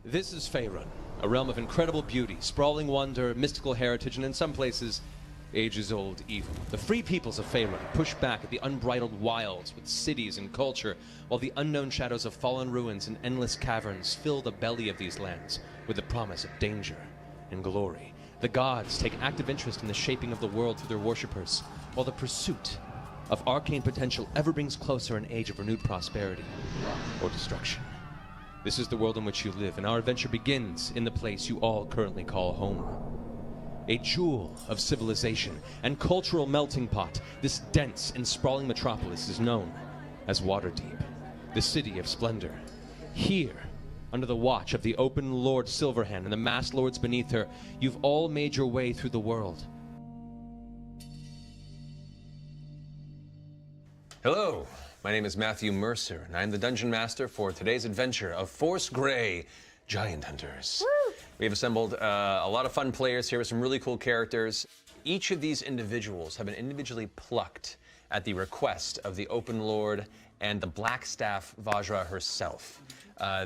This is Faerun, a realm of incredible beauty, sprawling wonder, mystical heritage, and in some places, ages-old evil. The free peoples of Faerun push back at the unbridled wilds with cities and culture, while the unknown shadows of fallen ruins and endless caverns fill the belly of these lands with the promise of danger and glory. The gods take active interest in the shaping of the world through their worshippers, while the pursuit of arcane potential ever brings closer an age of renewed prosperity or destruction. This is the world in which you live, and our adventure begins in the place you all currently call home. A jewel of civilization and cultural melting pot, this dense and sprawling metropolis is known as Waterdeep, the city of splendor. Here, under the watch of the open Lord Silverhand and the masked lords beneath her, you've all made your way through the world. Hello, my name is Matthew Mercer, and I'm the Dungeon Master for today's adventure of Force Grey Giant Hunters. Woo! We have assembled a lot of fun players here with some really cool characters. Each of these individuals have been individually plucked at the request of the Open Lord and the Blackstaff Vajra herself.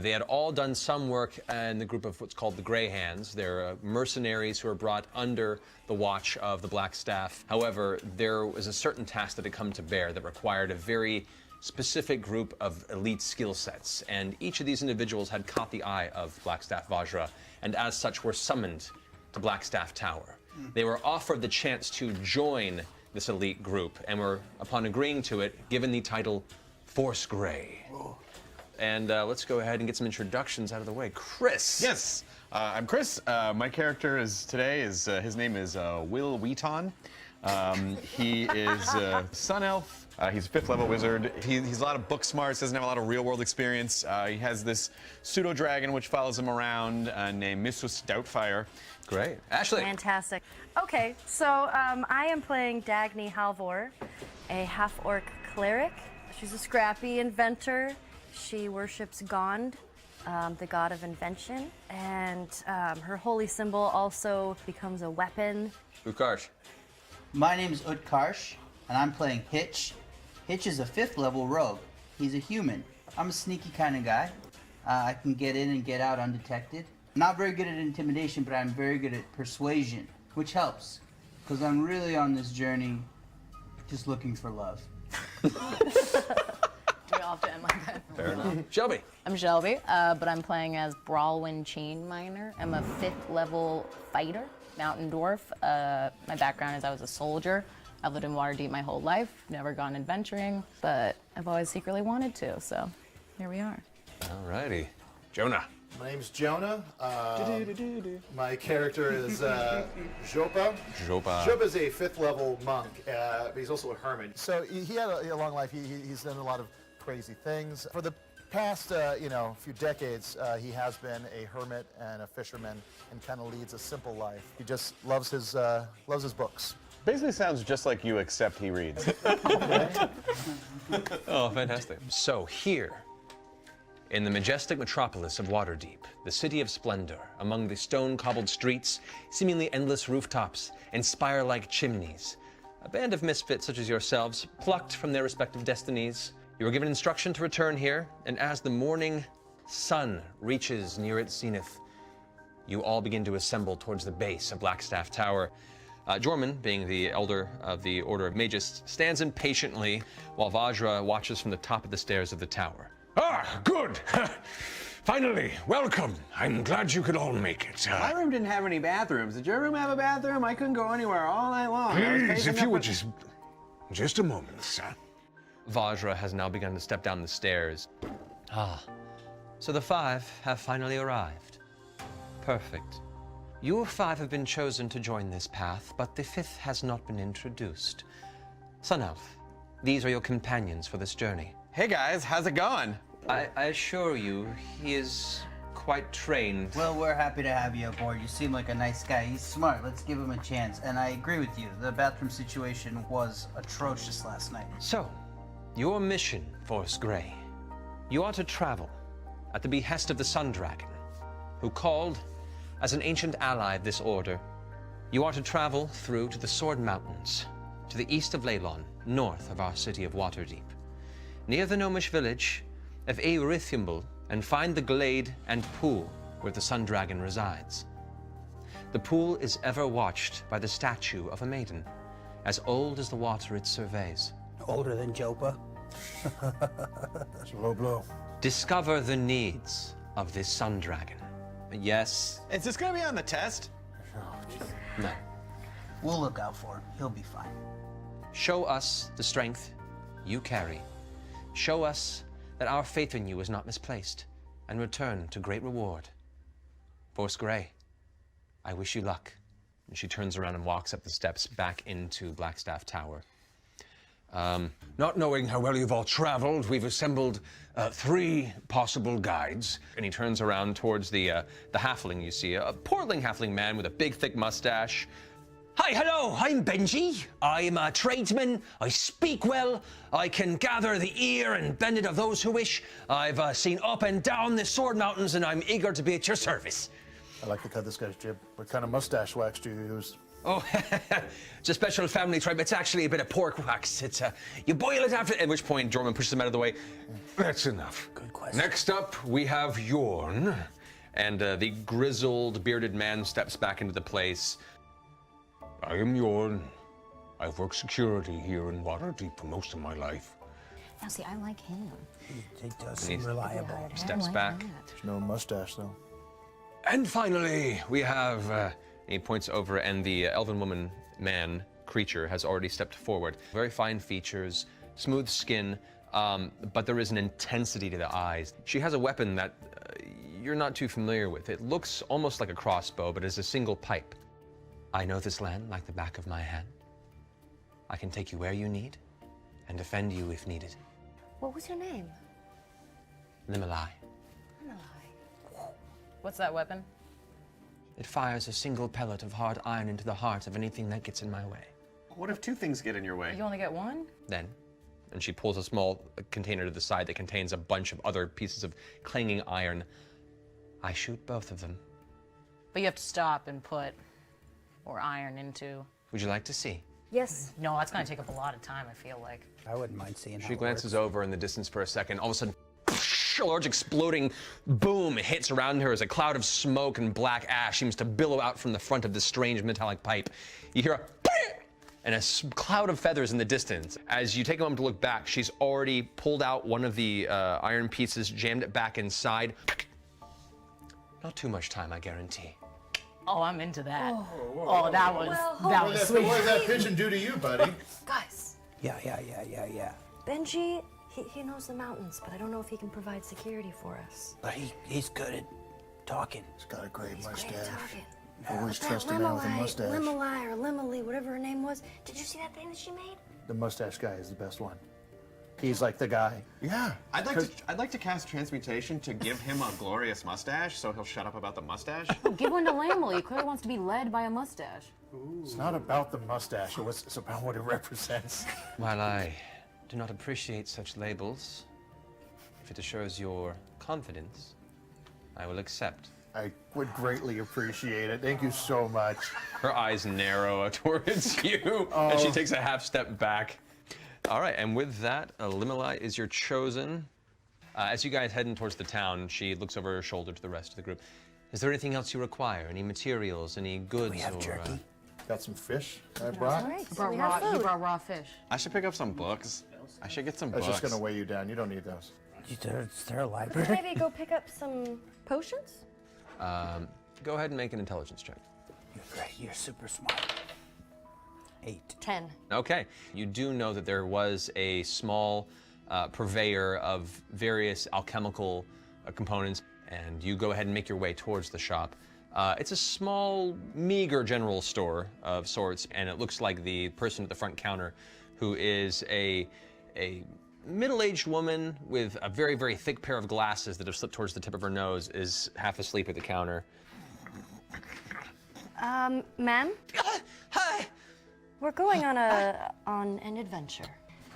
They had all done some work in the group of what's called the Grey Hands. They're mercenaries who were brought under the watch of the Blackstaff. However, there was a certain task that had come to bear that required a very specific group of elite skill sets, and each of these individuals had caught the eye of Blackstaff Vajra, and as such were summoned to Blackstaff Tower. They were offered the chance to join this elite group, and were, upon agreeing to it, given the title Force Grey. Whoa. And let's go ahead and get some introductions out of the way. Chris! Yes, I'm Chris. My character his name is Will Wheaton. He is a Sun Elf. He's a 5th level wizard. He's a lot of book smarts, doesn't have a lot of real world experience. He has this pseudo dragon which follows him around named Mistress Doubtfire. Great. Ashley. Fantastic. Okay, so I am playing Dagny Halvor, a half-orc cleric. She's a scrappy inventor. She worships Gond, the god of invention, and her holy symbol also becomes a weapon. Utkarsh. My name is Utkarsh, and I'm playing Hitch. Hitch is a 5th level rogue. He's a human. I'm a sneaky kind of guy. I can get in and get out undetected. Not very good at intimidation, but I'm very good at persuasion, which helps, because I'm really on this journey just looking for love. We all have to end like that. Fair enough. Shelby. I'm Shelby, but I'm playing as Brawlwyn Chain Miner. I'm a 5th level fighter, mountain dwarf. My background is I was a soldier. I've lived in Waterdeep my whole life, never gone adventuring, but I've always secretly wanted to, so here we are. Alrighty. Jonah. My name's Jonah. My character is Jopa. Jopa. Jopa's a 5th level monk, but he's also a hermit. So he had a long life. He's done a lot of crazy things. For the past, few decades, he has been a hermit and a fisherman, and kind of leads a simple life. He just loves his books. Basically sounds just like you, except he reads. Oh, fantastic. So here, in the majestic metropolis of Waterdeep, the city of splendor, among the stone-cobbled streets, seemingly endless rooftops, and spire-like chimneys, a band of misfits such as yourselves, plucked from their respective destinies, you were given instruction to return here, and as the morning sun reaches near its zenith, you all begin to assemble towards the base of Blackstaff Tower. Jorman, being the elder of the Order of Magus, stands impatiently while Vajra watches from the top of the stairs of the tower. Ah, good. Finally, welcome. I'm glad you could all make it. My room didn't have any bathrooms. Did your room have a bathroom? I couldn't go anywhere all night long. Please, if you would just a moment, sir. Vajra has now begun to step down the stairs. Ah, so the 5 have finally arrived. Perfect. You 5 have been chosen to join this path, but the 5th has not been introduced. Sun Elf, these are your companions for this journey. Hey guys, how's it going? I assure you, he is quite trained. Well, we're happy to have you aboard. You seem like a nice guy. He's smart. Let's give him a chance. And I agree with you. The bathroom situation was atrocious last night. So, your mission, Force Grey. You are to travel at the behest of the Sun Dragon, who called as an ancient ally of this order. You are to travel through to the Sword Mountains, to the east of Leylon, north of our city of Waterdeep, near the gnomish village of Eirithimble, and find the glade and pool where the Sun Dragon resides. The pool is ever watched by the statue of a maiden, as old as the water it surveys. Older than Jopa. It's a low blow. Discover the needs of this Sun Dragon. Yes. Is this gonna be on the test? No. We'll look out for him. He'll be fine. Show us the strength you carry. Show us that our faith in you is not misplaced, and return to great reward. Force Grey, I wish you luck. And she turns around and walks up the steps back into Blackstaff Tower. Not knowing how well you've all traveled, we've assembled 3 possible guides. And he turns around towards the halfling you see, a portling halfling man with a big, thick mustache. Hi, hello, I'm Benji. I'm a tradesman. I speak well. I can gather the ear and bend it of those who wish. I've seen up and down the Sword Mountains, and I'm eager to be at your service. I like to cut this guy's jib. What kind of mustache wax do you use? Oh, it's a special family tribe. It's actually a bit of pork wax. It's you boil it after, at which point Jorman pushes him out of the way. That's enough. Good question. Next up, we have Yorn. And the grizzled, bearded man steps back into the place. I am Yorn. I've worked security here in Waterdeep for most of my life. Now, see, I like him. He does seem reliable. Steps back. There's no mustache, though. And finally, we have, and he points over, and the elven woman, man, creature has already stepped forward. Very fine features, smooth skin, but there is an intensity to the eyes. She has a weapon that you're not too familiar with. It looks almost like a crossbow, but is a single pipe. I know this land like the back of my hand. I can take you where you need, and defend you if needed. What was your name? Limelai. What's that weapon? It fires a single pellet of hard iron into the heart of anything that gets in my way. What if 2 things get in your way? You only get one? Then, and she pulls a small container to the side that contains a bunch of other pieces of clanging iron. I shoot both of them. But you have to stop and put more iron into. Would you like to see? Yes. No, that's gonna take up a lot of time, I feel like. I wouldn't mind seeing how She it glances works. over in the distance for a second. All of a sudden, a large exploding boom hits around her as a cloud of smoke and black ash seems to billow out from the front of this strange metallic pipe. You hear a and a cloud of feathers in the distance. As you take a moment to look back, she's already pulled out one of the iron pieces, jammed it back inside. Not too much time, I guarantee. Oh, I'm into that. Oh, that was that was What sweet. does that pigeon do to you, buddy? Guys, Yeah. Benji, he knows the mountains, but I don't know if he can provide security for us. But he's good at talking. He's got a great Great mustache. at talking. Always That trust a man with a Limelai, mustache. Limelai or Limely, whatever her name was. Did you see that thing that she made? The mustache guy is the best one. He's like the guy. Yeah. I'd like to cast transmutation to give him a glorious mustache, so he'll shut up about the mustache. Give one to Lamley. He clearly wants to be led by a mustache. It's not about the mustache. It's about what it represents. While I do not appreciate such labels, if it assures your confidence, I will accept. I would greatly appreciate it. Thank you so much. Her eyes narrow towards you, and she takes a half step back. All right, and with that, Limelai is your chosen. As you guys head in towards the town, she looks over her shoulder to the rest of the group. Is there anything else you require? Any materials? Any goods? We have or, jerky. Got some fish I brought. All right, He so we have he food. brought raw fish. I should pick up some books. I should get some That's books. just gonna weigh you down. You don't need those. Is there a library? Maybe go pick up some potions? Go ahead and make an intelligence check. You're great. You're super smart. 8. 10. Okay. You do know that there was a small purveyor of various alchemical components, and you go ahead and make your way towards the shop. It's a small, meager general store of sorts, and it looks like the person at the front counter, who is a middle-aged woman with a very, very thick pair of glasses that have slipped towards the tip of her nose, is half asleep at the counter. Ma'am? Hi! We're going on an adventure,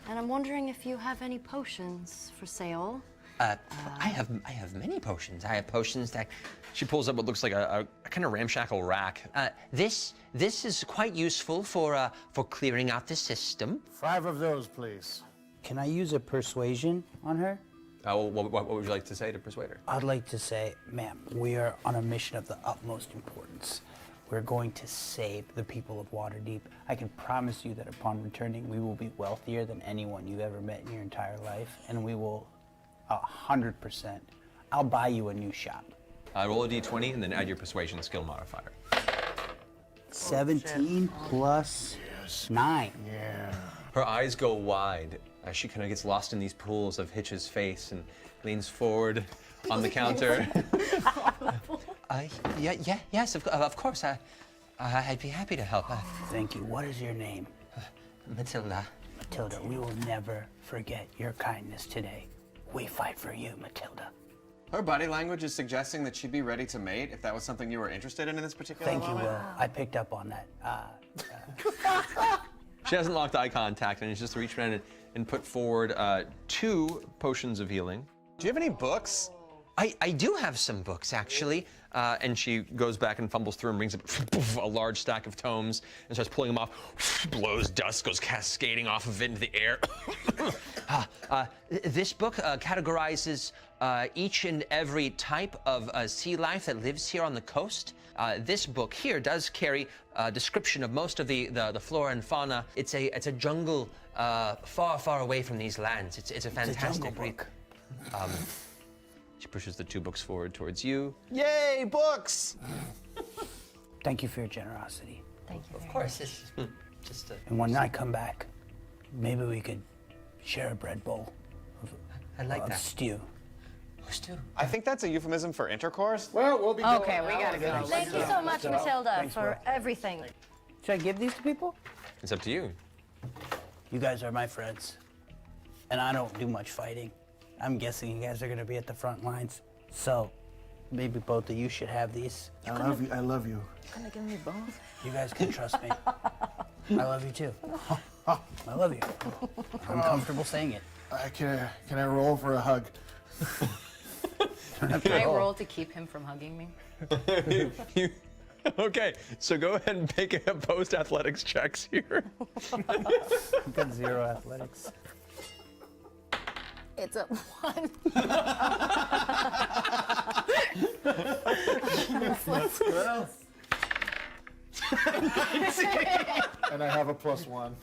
and I'm wondering if you have any potions for sale. I have many potions. I have potions that. She pulls up what looks like a kind of ramshackle rack. This is quite useful for clearing out the system. 5 of those, please. Can I use a persuasion on her? What would you like to say to persuade her? I'd like to say, ma'am, we are on a mission of the utmost importance. We're going to save the people of Waterdeep. I can promise you that upon returning, we will be wealthier than anyone you've ever met in your entire life, and we will 100%. I'll buy you a new shop. Roll a d20 and then add your persuasion skill modifier. 17 plus 9. Yeah. Her eyes go wide as she kind of gets lost in these pools of Hitch's face and leans forward on the counter. Yes, of course. I'd be happy to help. Thank you. What is your name? Matilda. Matilda, we will never forget your kindness today. We fight for you, Matilda. Her body language is suggesting that she'd be ready to mate if that was something you were interested in this particular Thank you, moment. Will. I picked up on that. She hasn't locked eye contact and has just reached around and put forward 2 potions of healing. Do you have any books? I do have some books, actually. And she goes back and fumbles through and brings up a large stack of tomes and starts pulling them off, blows dust, goes cascading off of it into the air. This book categorizes each and every type of sea life that lives here on the coast. This book here does carry a description of most of the flora and fauna. It's a jungle far, far away from these lands. It's a fantastic read. She pushes the 2 books forward towards you. Yay, books! Thank you for your generosity. Thank you. Of course, it's just a... And when I come back, maybe we could share a bread bowl I like of that. stew. Stew. I think that's a euphemism for intercourse. Well, we'll be going Okay, we gotta go. Thank you so much, Matilda, for everything. Should I give these to people? It's up to you. You guys are my friends, and I don't do much fighting. I'm guessing you guys are gonna be at the front lines, so maybe both of you should have these. I love you. I love you. You're gonna give me both? You guys can trust me. I love you too. I love you. I'm comfortable saying it. Can I roll for a hug? Can I roll to keep him from hugging me? Okay, so go ahead and make a post-athletics checks here. I've got 0 athletics. It's a 1. And I have a +1.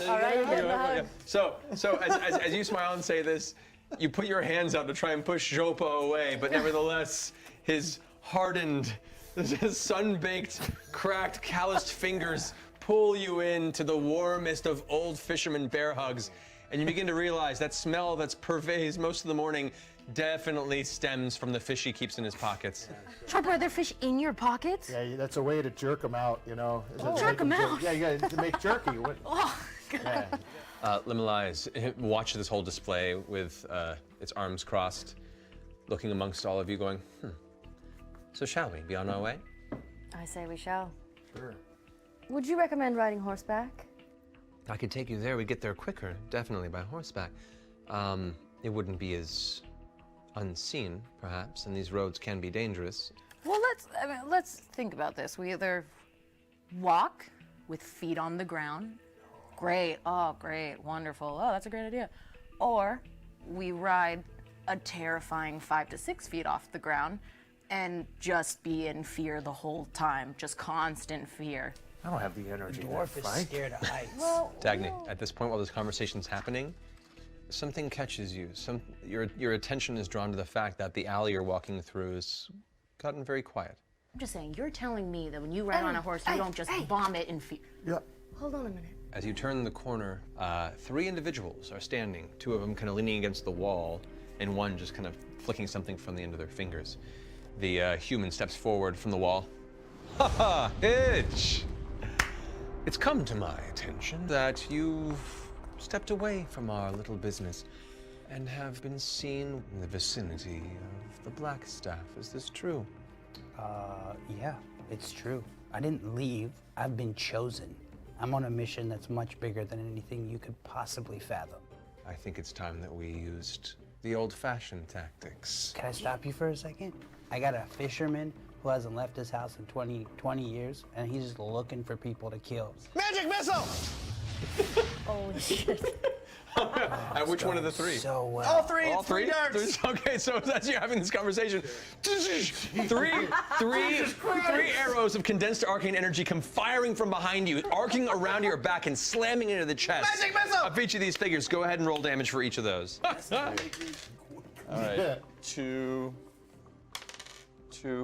All right, So as you smile and say this, you put your hands out to try and push Jopa away, but nevertheless, his hardened, his sun-baked, cracked, calloused fingers pull you into the warmest of old fisherman bear hugs, and you begin to realize that smell that's pervades most of the morning definitely stems from the fish he keeps in his pockets. Sharp, are there fish in your pockets? Yeah, that's a way to jerk them out, you know. Jerk them out? Yeah, you got to make jerky. Oh, God. Yeah. Limelise watches this whole display with its arms crossed, looking amongst all of you going, So shall we be on our way? I say we shall. Sure. Would you recommend riding horseback? I could take you there. We'd get there quicker, definitely by horseback. It wouldn't be as unseen, perhaps, and these roads can be dangerous. Well, let's think about this. We either walk with feet on the ground. Great. Oh, great. Wonderful. Oh, that's a great idea. Or we ride a terrifying 5 to 6 feet off the ground and just be in fear the whole time, just constant fear. I don't have the energy. Dwarf is scared of heights. Dagny, at this point while this conversation's happening, something catches you. Your attention is drawn to the fact that the alley you're walking through has gotten very quiet. I'm just saying, you're telling me that when you ride on a horse, you don't just vomit in fear. Yeah. Hold on a minute. As you turn the corner, 3 individuals are standing, 2 of them kind of leaning against the wall, and 1 just kind of flicking something from the end of their fingers. The human steps forward from the wall. Ha ha, Hitch! It's come to my attention that you've stepped away from our little business and have been seen in the vicinity of the Blackstaff. Is this true? Yeah, it's true. I didn't leave. I've been chosen. I'm on a mission that's much bigger than anything you could possibly fathom. I think it's time that we used the old-fashioned tactics. Can I stop you for a second? I got a fisherman who hasn't left his house in 20 years, and he's just looking for people to kill. Magic missile! Holy shit. Which one of the three? So well. All three. All It's three darts. Okay, so as you're having this conversation, three arrows of condensed arcane energy come firing from behind you, arcing around your back and slamming into the chest Magic missile! of each of these figures. Go ahead and roll damage for each of those. All right. 2,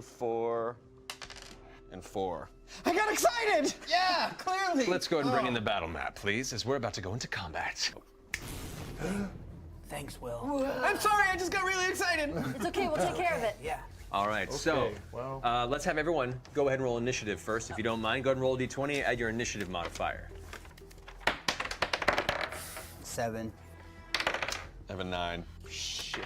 4, and 4. I got excited. Yeah, clearly. Let's go ahead and bring in the battle map, please, as we're about to go into combat. Thanks, Will. I'm sorry, I just got really excited. It's okay, we'll take care of it. Yeah. All right, so well. let's have everyone go ahead and roll initiative first. If you don't mind, go ahead and roll a d20, add your initiative modifier. 7. I have a 9. Shit.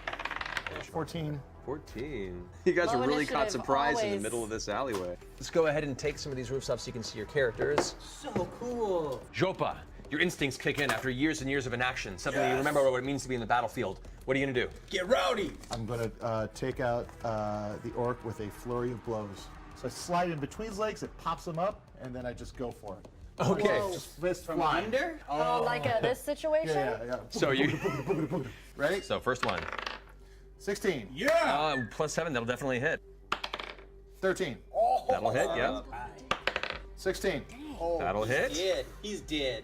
14. 14. You guys Low are really caught initiative, surprised in the always. middle of this alleyway. Let's go ahead and take some of these roofs off so you can see your characters. So cool. Jopa, your instincts kick in after years and years of inaction. Suddenly you remember what it means to be in the battlefield. What are you gonna do? Get rowdy. I'm going to take out the orc with a flurry of blows. So I slide in between his legs, it pops him up, and then I just go for it. Okay. Just fist From flying. under? Oh, like this situation? Yeah. So you. Ready? So first one. 16. Yeah. +7, that'll definitely hit. 13. That'll hit, yeah. 16. That'll hit. He's dead.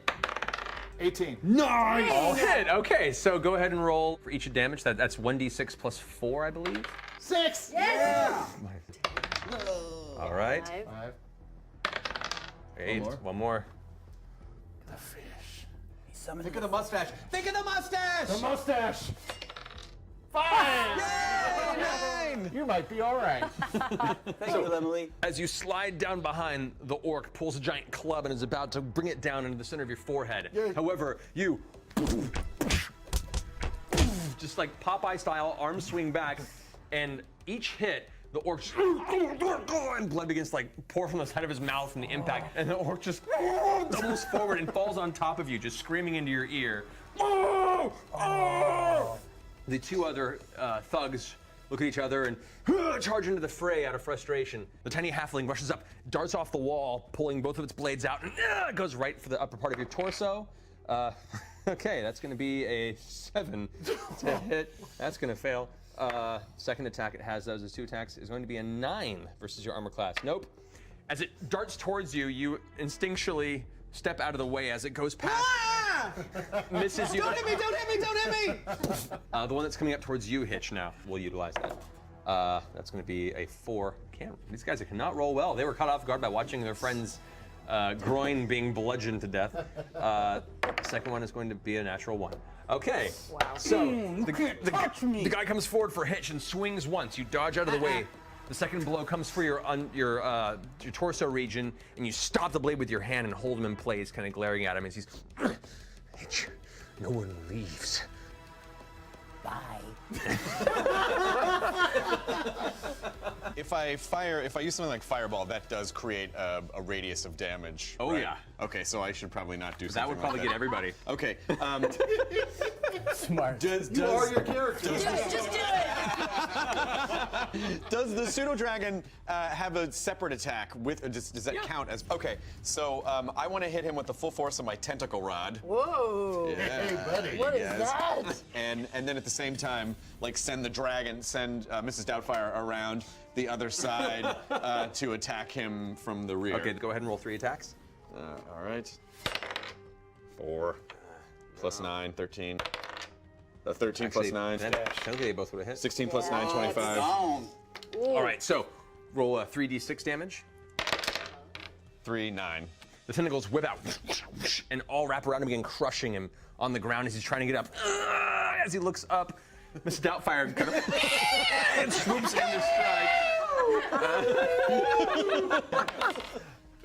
18. Nice! All hit. Okay, so go ahead and roll for each damage. That's 1d6 plus 4, I believe. 6. Yes! All right. 5. 8. One more. The fish. Think of the mustache. Think of the mustache. The mustache. 5. Yay! You might be all right. Thank you, Emily. As you slide down behind, the orc pulls a giant club and is about to bring it down into the center of your forehead. Yeah. However, you just like Popeye style, arms swing back, and each hit, the orc and blood begins to like pour from the side of his mouth from the impact, and the orc just doubles forward and falls on top of you, just screaming into your ear. The two other thugs look at each other and charge into the fray out of frustration. The tiny halfling rushes up, darts off the wall, pulling both of its blades out, and goes right for the upper part of your torso. Okay, that's going to be a 7 to hit. That's going to fail. Second attack, it has those as 2 attacks, is going to be a 9 versus your armor class. Nope. As it darts towards you, you instinctually step out of the way as it goes past. Misses you. Don't hit me, don't hit me, don't hit me! The one that's coming up towards you, Hitch, now. We'll utilize that. That's going to be a 4. These guys cannot roll well. They were caught off guard by watching their friend's groin being bludgeoned to death. Second one is going to be a natural 1. Okay. Wow. So the guy comes forward for Hitch and swings once. You dodge out of the way. The second blow comes for your torso region, and you stop the blade with your hand and hold him in place, kind of glaring at him as he's. Hitch, no one leaves. Bye. If I use something like fireball, that does create a radius of damage. Oh, right? yeah. Okay, so I should probably not do something. That would probably like get everybody. Okay. Smart. You are your character. Just do it! Does the pseudo dragon have a separate attack with? Does that count as? Okay, so I want to hit him with the full force of my tentacle rod. Whoa! Yeah, Hey, buddy. What is yes. that? And then at the same time, like send Mrs. Doubtfire around the other side to attack him from the rear. Okay, go ahead and roll 3 attacks. All right. 4 plus 9, 13. 13 plus 9. Technically, they both would have hit. 16 plus 9, 25. All right, so roll 3d6 damage. 3, 9. The tentacles whip out and all wrap around him again, crushing him on the ground as he's trying to get up. As he looks up, Mr. Doubtfire kind of and swoops in to strike.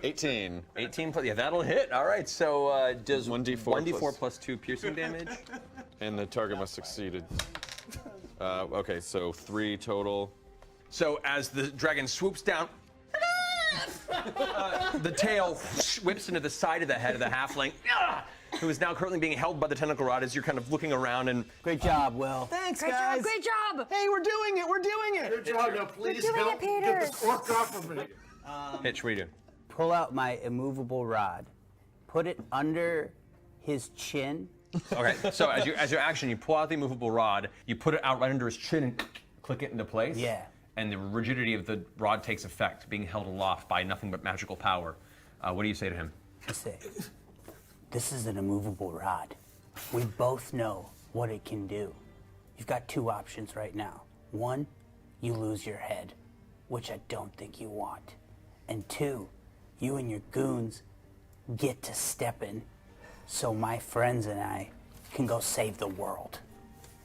18. 18 plus, yeah, that'll hit. All right, so does 1d4 plus 2 piercing damage? And the target must succeed. Okay, so 3 total. So as the dragon swoops down, the tail whips into the side of the head of the halfling, who is now currently being held by the tentacle rod as you're kind of looking around and. Great job, Will. Thanks, Great guys. job, great job! Hey, we're doing it, we're doing it. Good job. Now, please doing help it, Peter. get this orc off of me. Hitch, what are you doing? Pull out my immovable rod, put it under his chin, Okay, so as your action, you pull out the immovable rod, you put it out right under his chin and click it into place. Yeah. And the rigidity of the rod takes effect, being held aloft by nothing but magical power. What do you say to him? I say, this is an immovable rod. We both know what it can do. You've got two options right now. One, you lose your head, which I don't think you want. And two, you and your goons get to step in so my friends and I can go save the world.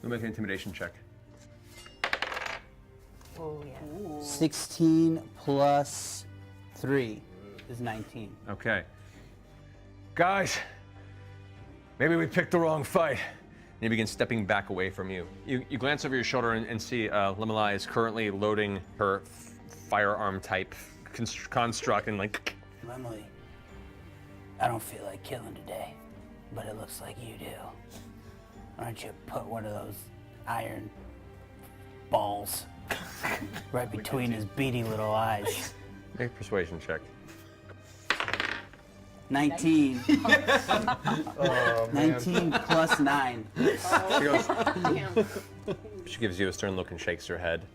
We'll make an intimidation check. Oh, yeah. 16 plus 3 is 19. Okay. Guys, maybe we picked the wrong fight. And he begins stepping back away from you. You glance over your shoulder and see Limelai is currently loading her firearm type construct and like. Emily, I don't feel like killing today, but it looks like you do. Why don't you put one of those iron balls right between his beady little eyes? Make a persuasion check. 19. Oh, man. 19 plus 9. She gives you a stern look and shakes her head.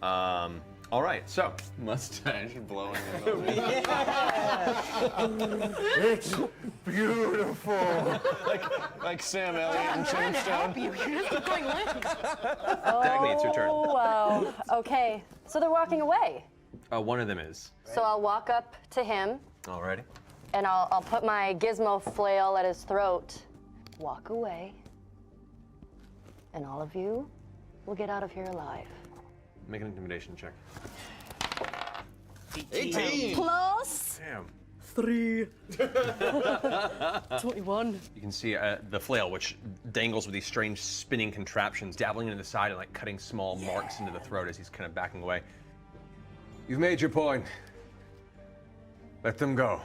All right, so Mustache blowing. It's beautiful. like Sam Elliott in Tombstone. Dagny, it's your turn. Oh, wow. Okay, so they're walking away. One of them is. So I'll walk up to him, Alrighty. and I'll put my gizmo flail at his throat, walk away, and all of you will get out of here alive. Make an intimidation check. 18. Plus Damn. 3. 21. You can see the flail, which dangles with these strange spinning contraptions, dabbling into the side and like cutting small marks into the throat as he's kind of backing away. You've made your point. Let them go.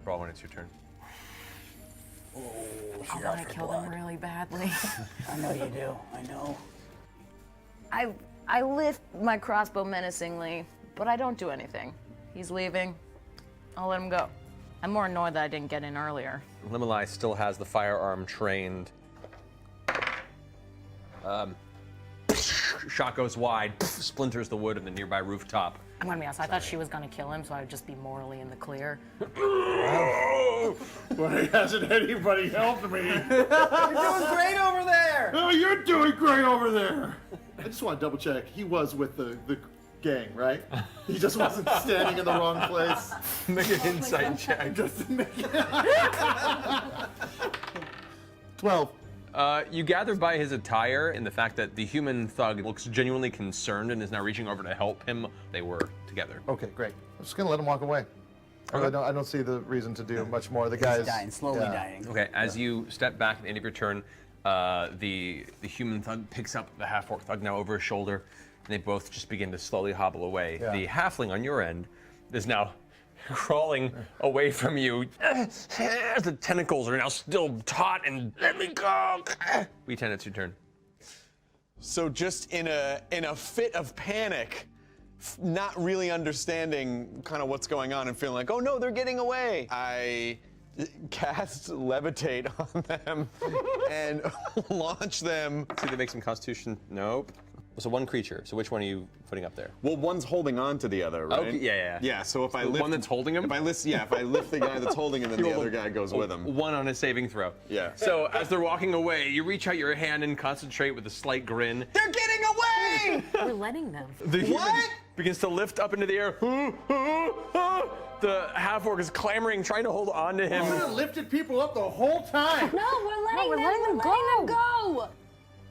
Brawlin, it's your turn. I want to kill them really badly. I know you do. I know. I lift my crossbow menacingly, but I don't do anything. He's leaving. I'll let him go. I'm more annoyed that I didn't get in earlier. Limelai still has the firearm trained. Shot goes wide, splinters the wood of the nearby rooftop. I'm gonna be honest, I thought she was gonna kill him, so I would just be morally in the clear. Why hasn't anybody helped me? You're doing great over there. Oh, you're doing great over there. I just want to double check. He was with the gang, right? He just wasn't standing in the wrong place. Make an insight check. Just make it. 12. You gather by his attire and the fact that the human thug looks genuinely concerned and is now reaching over to help him. They were together. Okay, great. I'm just gonna let him walk away. I don't see the reason to do much more. The guy's dying, slowly dying. Okay, as you step back at the end of your turn, the human thug picks up the half-orc thug now over his shoulder, and they both just begin to slowly hobble away. Yeah. The halfling on your end is now crawling away from you. The tentacles are now still taut and let me go. V10, it's your turn. So just in a fit of panic, not really understanding kind of what's going on and feeling like, oh no, they're getting away, I cast levitate on them and launch them. See, they make some constitution. Nope. So one creature. So which one are you putting up there? Well, one's holding on to the other, right? Okay, yeah. Yeah, so if I The lift one that's holding him? If I lift the guy that's holding him, then the other guy goes with him. One on a saving throw. Yeah. So as they're walking away, you reach out your hand and concentrate with a slight grin. They're getting away! We're letting them. The human begins to lift up into the air. The half-orc is clamoring, trying to hold on to him. I lifted people up the whole time. No, we're letting them go.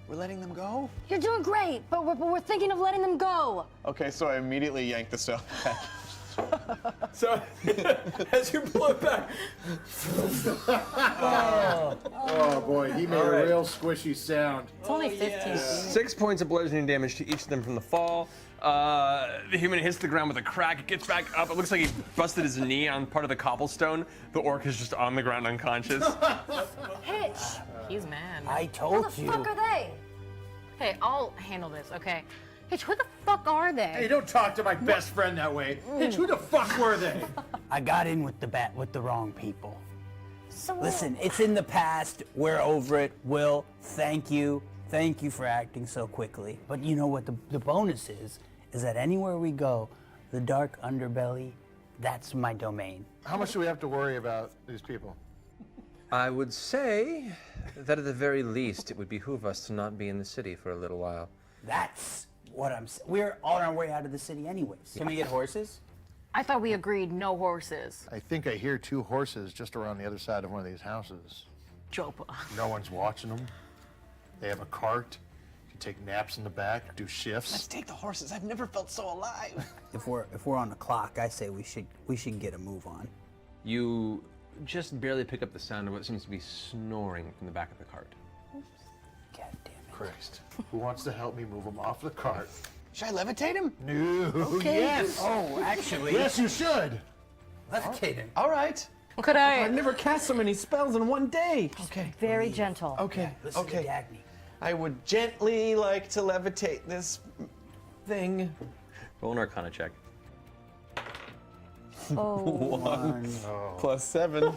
We're letting them go? You're doing great, but we're thinking of letting them go. Okay, so I immediately yank the stuff back. So as you pull it back, Oh boy, he made a real squishy sound. It's only 15 feet. 6 points of bludgeoning damage to each of them from the fall. The human hits the ground with a crack. It gets back up. It looks like he busted his knee on part of the cobblestone. The orc is just on the ground unconscious. Hitch, He's mad. I who told the you. fuck are they? Hey, I'll handle this, okay? Hitch, who the fuck are they? Hey, don't talk to my best friend that way. Hitch, who the fuck were they? I got in with the wrong people. Listen, it's in the past. We're over it. Will, thank you. Thank you for acting so quickly. But you know what the bonus is that anywhere we go, the dark underbelly, that's my domain. How much do we have to worry about these people? I would say that at the very least, it would behoove us to not be in the city for a little while. That's what I'm saying. We're on our way out of the city anyways. Can we get horses? I thought we agreed no horses. I think I hear 2 horses just around the other side of one of these houses. Jopa. No one's watching them. They have a cart. You can take naps in the back, do shifts. Let's take the horses. I've never felt so alive. If we're on the clock, I say we should get a move on. You just barely pick up the sound of what seems to be snoring from the back of the cart. God damn it. Christ. Who wants to help me move them off the cart? Should I levitate him? No. Okay. Yes. Oh, actually. Yes, you should. Levitate him. All right. Could I? I've never cast so many spells in one day. Okay. Very gentle. Okay. Listen to Dagny. I would gently like to levitate this thing. Roll an Arcana check. Plus 7.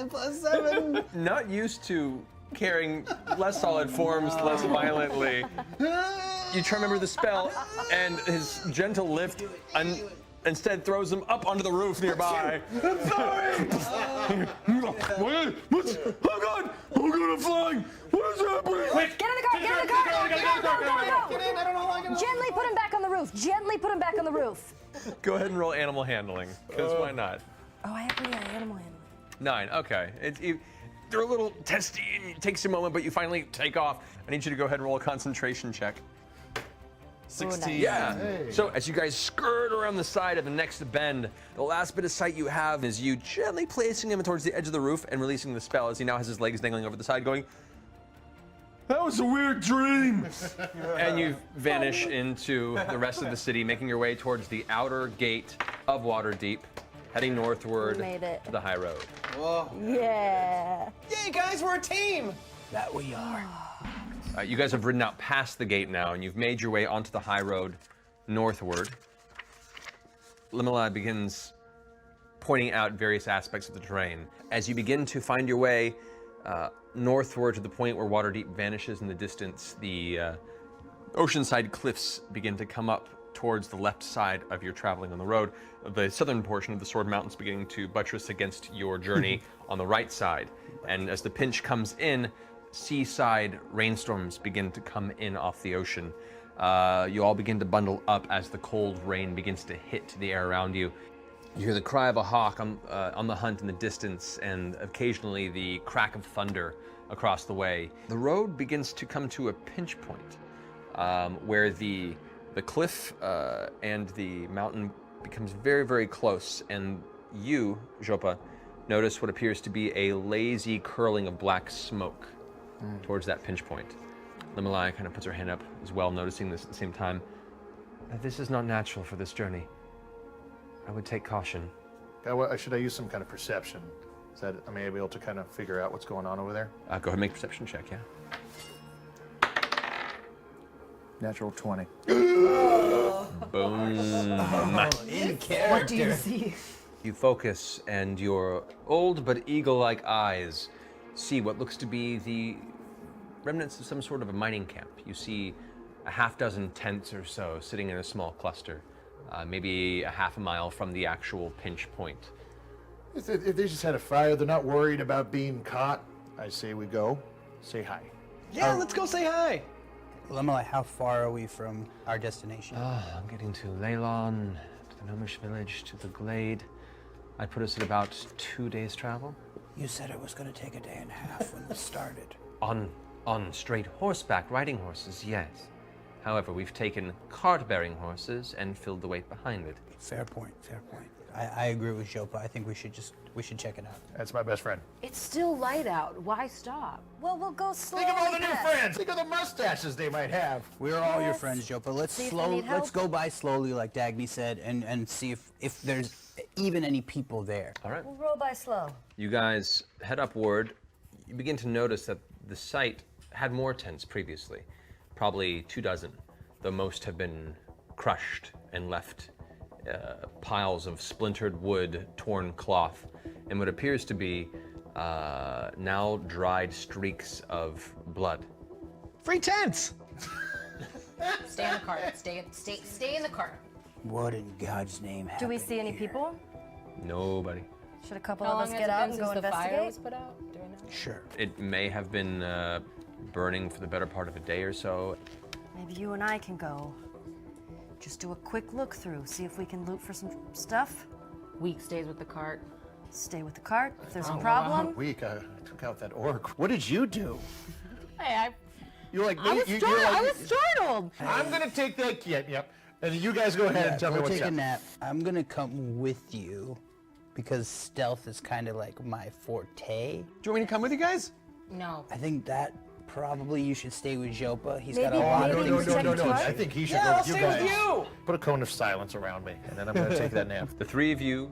Plus 7. Not used to carrying less solid forms less violently. You try to remember the spell, and his gentle lift instead throws him up onto the roof nearby. I'm sorry! Oh God! Oh God, I'm flying! What is happening? Get in the car! Get in the car! Go! Get in, I don't know how I can... Gently put him back on the roof. Gently put him back on the roof. Go ahead and roll animal handling, because why not? Oh, I have animal handling. 9, okay. They're a little testy, and it takes a moment, but you finally take off. I need you to go ahead and roll a concentration check. 16. Yeah. So as you guys skirt around the side of the next bend, the last bit of sight you have is you gently placing him towards the edge of the roof and releasing the spell as he now has his legs dangling over the side going, "That was a weird dream." And you vanish into the rest of the city, making your way towards the outer gate of Waterdeep, heading northward We made it. to the high road. Whoa. Yeah. Yay, guys, we're a team. That we are. You guys have ridden out past the gate now, and you've made your way onto the high road northward. Limelai begins pointing out various aspects of the terrain. As you begin to find your way northward to the point where Waterdeep vanishes in the distance, the oceanside cliffs begin to come up towards the left side of your traveling on the road. The southern portion of the Sword Mountains beginning to buttress against your journey on the right side. And as the pinch comes in, seaside rainstorms begin to come in off the ocean. You all begin to bundle up as the cold rain begins to hit the air around you. You hear the cry of a hawk on the hunt in the distance, and occasionally the crack of thunder across the way. The road begins to come to a pinch point where the cliff and the mountain becomes very, very close, and you, Jopa, notice what appears to be a lazy curling of black smoke towards that pinch point. Limelai kind of puts her hand up as well, noticing this at the same time. This is not natural for this journey. I would take caution. Should I use some kind of perception? Is that I may be able to kind of figure out what's going on over there? Go ahead and make a perception check, yeah. Natural 20. Boom. In character. What do you see? You focus, and your old but eagle-like eyes see what looks to be the remnants of some sort of a mining camp. You see a half dozen tents or so sitting in a small cluster, maybe a half a mile from the actual pinch point. If they just had a fire, they're not worried about being caught, I say we go, say hi. Yeah, let's go say hi. Limelai, how far are we from our destination? I'm getting to Leylon, to the Gnomish village, to the glade. I'd put us at about 2 days' travel. You said it was going to take a day and a half when we started. On straight horseback, riding horses, yes. However, we've taken cart-bearing horses and filled the weight behind it. Fair point, fair point. I agree with Jopa. I think we should check it out. That's my best friend. It's still light out. Why stop? Well, we'll go slowly. Think of all the new then. friends. Think of the mustaches they might have. We're all your Yes. friends, Jopa. Let's See if they need help. let's go by slowly, like Dagny said, and see if there's even any people there. All right. We'll roll by slow. You guys head upward. You begin to notice that the site had more tents previously, probably 24, though most have been crushed and left piles of splintered wood, torn cloth, and what appears to be now dried streaks of blood. Free tents! Stay in the cart. Stay in the cart. What in God's name happened? Do we see any here? people? Nobody. Should a couple How of long us has get it out been and go since the fire investigate? was put out? Do we know? Sure. It may have been burning for the better part of a day or so. Maybe you and I can go. Just do a quick look through, see if we can loot for some stuff. Week stays with the cart. Stay with the cart. If there's a Oh, problem, Weak. I took out that orc. What did you do? Hey, You're like, I was startled. I'm gonna take that kit. Yep. And you guys go ahead and tell me go what's take a up. nap. I'm gonna come with you because stealth is kind of like my forte. Do you want me to come with you guys? No. I think that probably you should stay with Jopa. He's Maybe got a lot maybe of No, things no, to no, do. no. I think he should Yeah, go I'll with you stay with guys. you. Put a cone of silence around me, and then I'm gonna take that nap. The three of you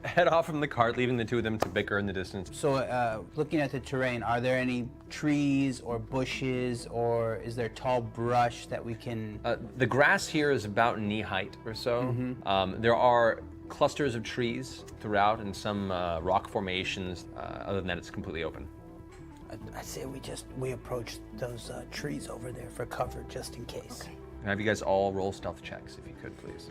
head off from the cart, leaving the two of them to bicker in the distance. So, looking at the terrain, are there any trees or bushes, or is there tall brush that we can? The grass here is about knee height or so. There are clusters of trees throughout and some rock formations. Other than that, it's completely open. I say we approach those trees over there for cover, just in case. Okay. Have you guys all roll stealth checks, if you could, please.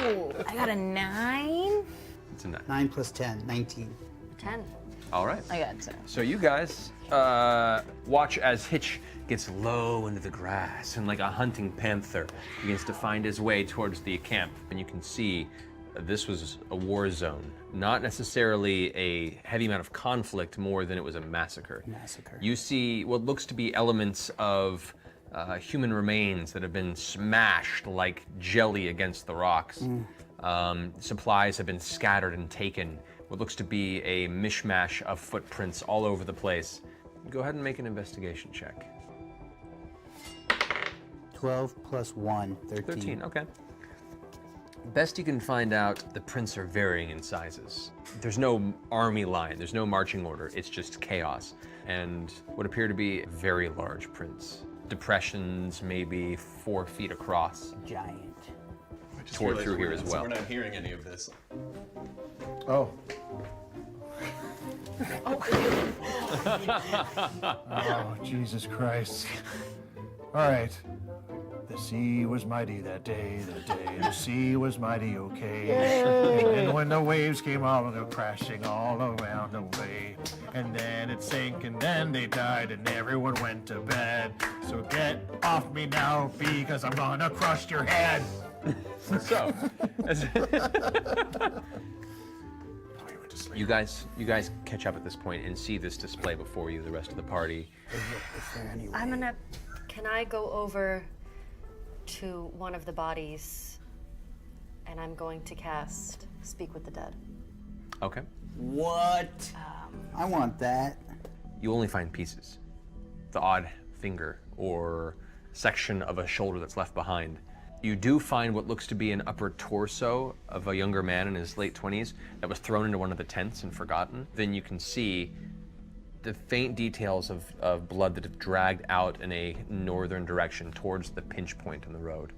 Ooh, I got a 9. It's a 9. 9 plus 10, 19. 10. All right. I got 10. So you guys watch as Hitch gets low into the grass and like a hunting panther begins to find his way towards the camp. And you can see this was a war zone, not necessarily a heavy amount of conflict more than it was a massacre. You see what looks to be elements of human remains that have been smashed like jelly against the rocks. Supplies have been scattered and taken. What looks to be a mishmash of footprints all over the place. Go ahead and make an investigation check. 12 plus 1, 13. 13, okay. Best you can find out, the prints are varying in sizes. There's no army line, there's no marching order, it's just chaos. And what appear to be very large prints. Depressions maybe 4 feet across. Giant. Tore through here as well. We're not hearing any of this. Oh. Oh, Jesus Christ. All right. The sea was mighty that day, the sea was mighty okay. And when the waves came all crashing all around the way. And then it sank and then they died and everyone went to bed. So get off me now because I'm gonna crush your head. So, you guys catch up at this point and see this display before you, the rest of the party. Can I go over to one of the bodies and I'm going to cast Speak with the Dead? Okay. What? I want that. You only find pieces. The odd finger or section of a shoulder that's left behind. You do find what looks to be an upper torso of a younger man in his late 20s that was thrown into one of the tents and forgotten. Then you can see the faint details of blood that have dragged out in a northern direction towards the pinch point in the road.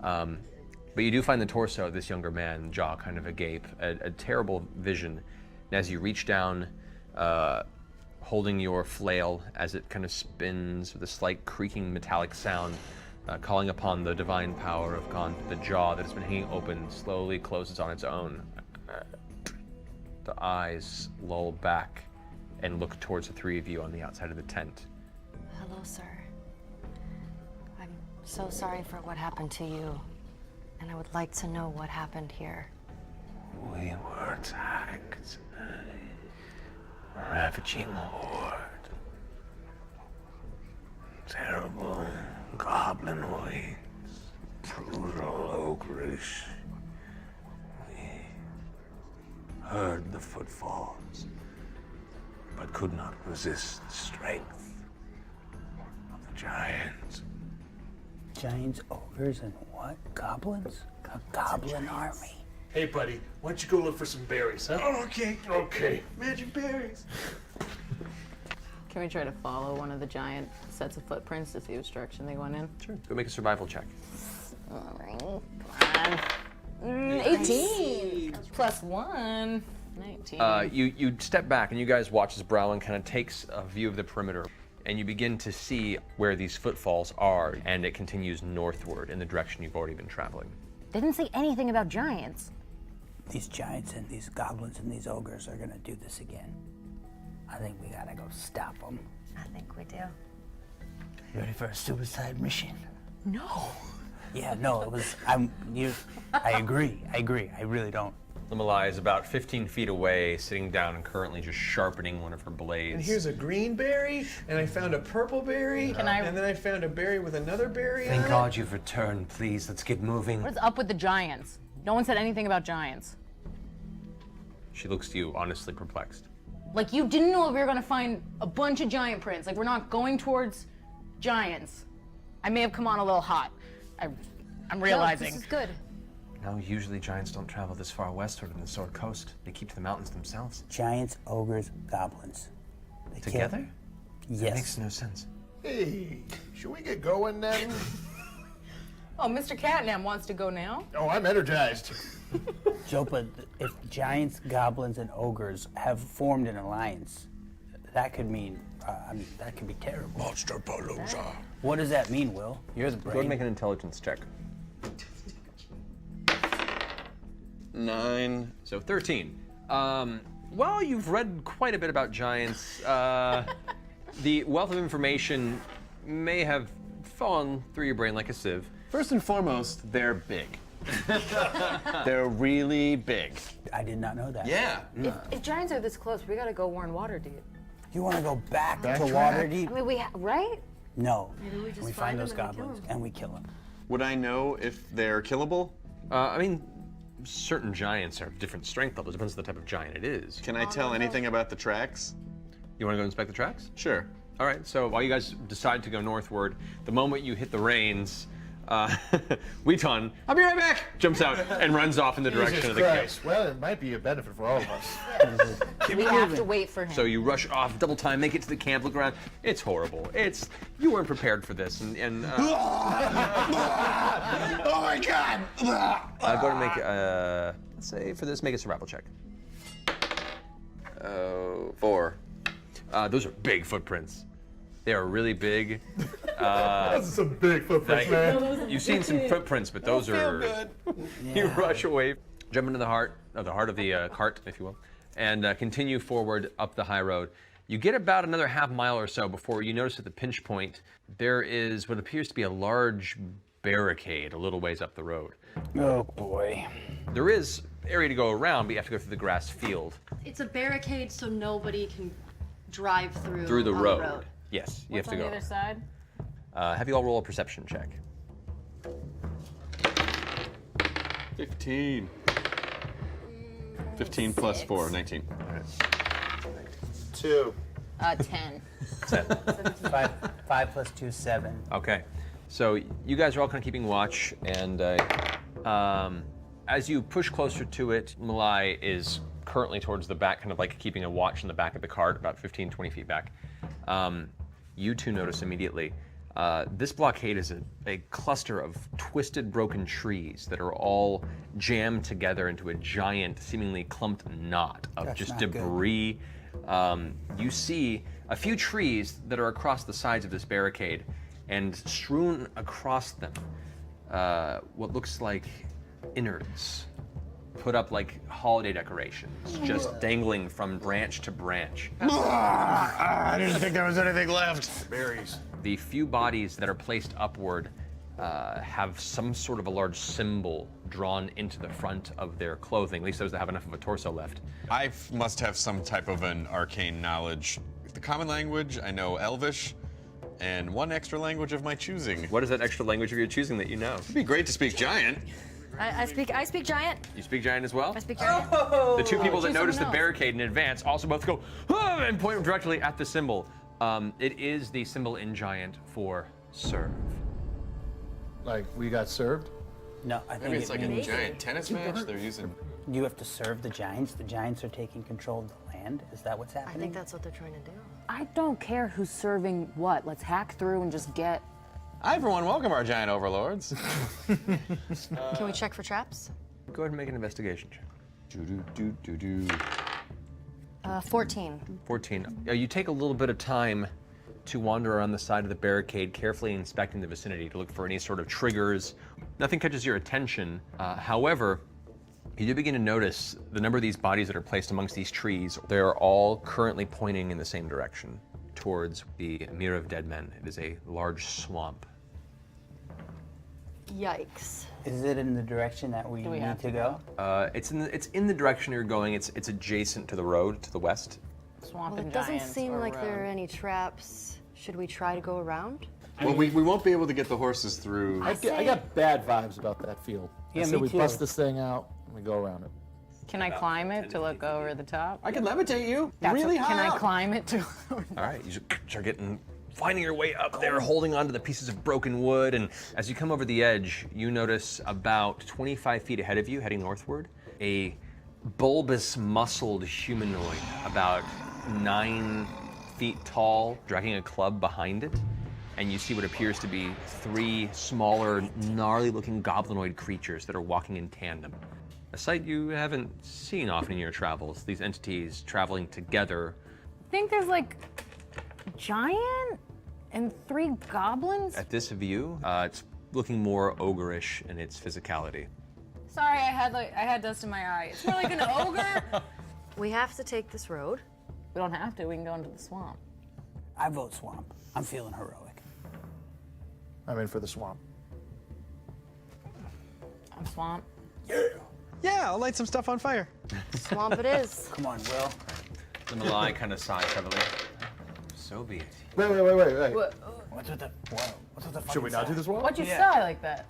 But you do find the torso of this younger man, jaw kind of agape, a terrible vision. And as you reach down, holding your flail as it kind of spins with a slight creaking metallic sound, calling upon the divine power of Gaunt, the jaw that has been hanging open slowly closes on its own. The eyes lull back and look towards the three of you on the outside of the tent. Hello, sir. I'm so sorry for what happened to you, and I would like to know what happened here. We were attacked. A ravaging horde. Terrible goblin ways. Brutal ogreish. We heard the footfalls, but could not resist the strength of the giants. Giants, ogres, and what? Goblins? A goblin army. Hey, buddy, why don't you go look for some berries, huh? Oh, okay. Okay. Magic berries. Can we try to follow one of the giant sets of footprints to see which direction they went in? Sure. Go make a survival check. All right. Come on. 18 plus 1. 19. You step back and you guys watch as Browlin kind of takes a view of the perimeter, and you begin to see where these footfalls are, and it continues northward in the direction you've already been traveling. Didn't say anything about giants. These giants and these goblins and these ogres are gonna do this again. I think we gotta go stop them. I think we do. Ready for a suicide mission? No. Yeah, no, it was. I agree. I really don't. Limalai is about 15 feet away, sitting down and currently just sharpening one of her blades. And here's a green berry, and I found a purple berry, and then I found a berry with another berry on Thank it. God you've returned. Please, let's get moving. What's up with the giants? No one said anything about giants. She looks to you, honestly perplexed. Like, you didn't know if we were gonna find a bunch of giant prints. Like, we're not going towards giants. I may have come on a little hot. I'm realizing. No, this is good. No, usually giants don't travel this far westward in the Sword Coast. They keep to the mountains themselves. Giants, ogres, goblins. They Together? Kill. That Yes. makes no sense. Hey, should we get going then? Oh, Mr. Catnam wants to go now? Oh, I'm energized. Jopa, if giants, goblins, and ogres have formed an alliance, that could mean, that could be terrible. Monster Palooza. What does that mean, Will? You're the Go ahead and brain. make an intelligence check. 9. So 13. Well, you've read quite a bit about giants. The wealth of information may have fallen through your brain like a sieve. First and foremost, they're big. They're really big. I did not know that. Yeah. If giants are this close, we gotta go warn Waterdeep. You want to go back to Backtrack? Waterdeep? I mean, right? No. Maybe we just we find find those them and we kill goblins them. and we kill them. Would I know if they're killable? I mean, certain giants are of different strength levels. Depends on the type of giant it is. Can I tell anything about the tracks? You want to go inspect the tracks? Sure. All right, so while you guys decide to go northward, the moment you hit the reins, Weeton, I'll be right back, jumps out and runs off in the direction Jesus of the camp. Christ. Well, it might be a benefit for all of us. We have to wait for him. So you rush off, double time, make it to the camp, look around. It's horrible. You weren't prepared for this, and Oh my God! go to make, let's say for this, make a survival check. 4. Those are big footprints. They are really big. That's some big footprints, man. You've seen some footprints, but those are. You rush away, jump into the heart of the cart, if you will, and continue forward up the high road. You get about another half mile or so before you notice at the pinch point there is what appears to be a large barricade a little ways up the road. Oh boy. There is area to go around, but you have to go through the grass field. It's a barricade so nobody can drive through. Through the on road. Yes, you What's have to on go. the other side? Have you all roll a perception check. 15. 15 plus 4, 19. 2. 10. 5 plus 2, 7. Okay, so you guys are all kind of keeping watch, and as you push closer to it, Malai is currently towards the back, kind of like keeping a watch in the back of the cart, about 15, 20 feet back. You two notice immediately, this blockade is a cluster of twisted, broken trees that are all jammed together into a giant, seemingly clumped knot of That's just not good. debris. You see a few trees that are across the sides of this barricade, and strewn across them, what looks like innards, put up like holiday decorations, just dangling from branch to branch. I didn't think there was anything left. Berries. The few bodies that are placed upward have some sort of a large symbol drawn into the front of their clothing, at least those that have enough of a torso left. I must have some type of an arcane knowledge. The common language, I know Elvish, and one extra language of my choosing. What is that extra language of your choosing that you know? It'd be great to speak giant. I speak giant. You speak giant as well? I speak giant. The two people that Choose notice the someone else. barricade in advance also both go, "Ah," and point directly at the symbol. It is the symbol in giant for serve. Like, we got served? No, I think Maybe it's it like means a giant tennis match they're using. you have to serve the giants. The giants are taking control of the land. Is that what's I happening? think that's what they're trying to do. I don't care who's serving what. Let's hack through and just get. I, for one, welcome our giant overlords. Can we check for traps? Go ahead and make an investigation check. 14. 14. You take a little bit of time to wander around the side of the barricade, carefully inspecting the vicinity to look for any sort of triggers. Nothing catches your attention. However, you do begin to notice the number of these bodies that are placed amongst these trees. They're all currently pointing in the same direction, towards the Mirror of Dead Men. It is a large swamp. Yikes. Is it in the direction that we need to go? It's in the direction you're going. It's adjacent to the road to the west. Swamp Well, and it doesn't giants seem or like there are road. any traps. Should we try to go around? Well, we won't be able to get the horses through. I got bad vibes about that field. Yeah, I said me we too. bust this thing out and we go around it. Can I climb it to look over the top? I can levitate you That's really Can high I up. climb it to? All right, you start finding your way up there, holding onto the pieces of broken wood, and as you come over the edge, you notice about 25 feet ahead of you, heading northward, a bulbous, muscled humanoid, about 9 feet tall, dragging a club behind it, and you see what appears to be 3 smaller, gnarly-looking goblinoid creatures that are walking in tandem. A sight you haven't seen often in your travels, these entities traveling together. I think there's like a giant and 3 goblins. At this view, it's looking more ogreish in its physicality. Sorry, I had dust in my eye. It's more like an ogre. We have to take this road. We don't have to. We can go into the swamp. I vote swamp. I'm feeling heroic. I'm in for the swamp. I'm swamp. Yeah, I'll light some stuff on fire. Swamp it is. Come on, Will. The Malai kind of sighs heavily. So be it. Wait. What's with the fucking Should we not do this one? Why'd you sigh like that?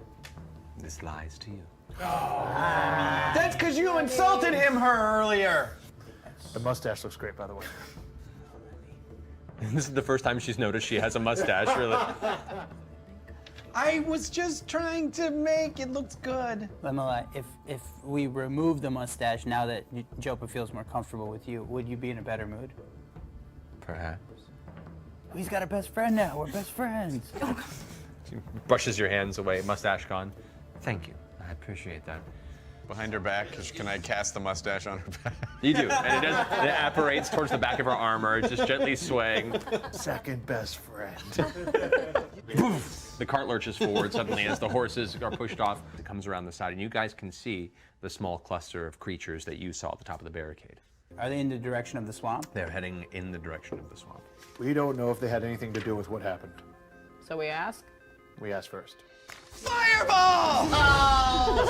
This lies to you. That's because you insulted her earlier. The mustache looks great, by the way. This is the first time she's noticed she has a mustache, really. I was just trying to make it look good. Lemala, if we remove the mustache now that Jopa feels more comfortable with you, would you be in a better mood? Perhaps. He's got a best friend now. We're best friends. She brushes your hands away, mustache gone. Thank you. I appreciate that. Behind her back, can I cast the mustache on her back? You do, and it apparates towards the back of her armor, just gently swaying. Second best friend. The cart lurches forward suddenly as the horses are pushed off. It comes around the side, and you guys can see the small cluster of creatures that you saw at the top of the barricade. Are they in the direction of the swamp? They're heading in the direction of the swamp. We don't know if they had anything to do with what happened. So we ask. We asked first. Fireball! Oh.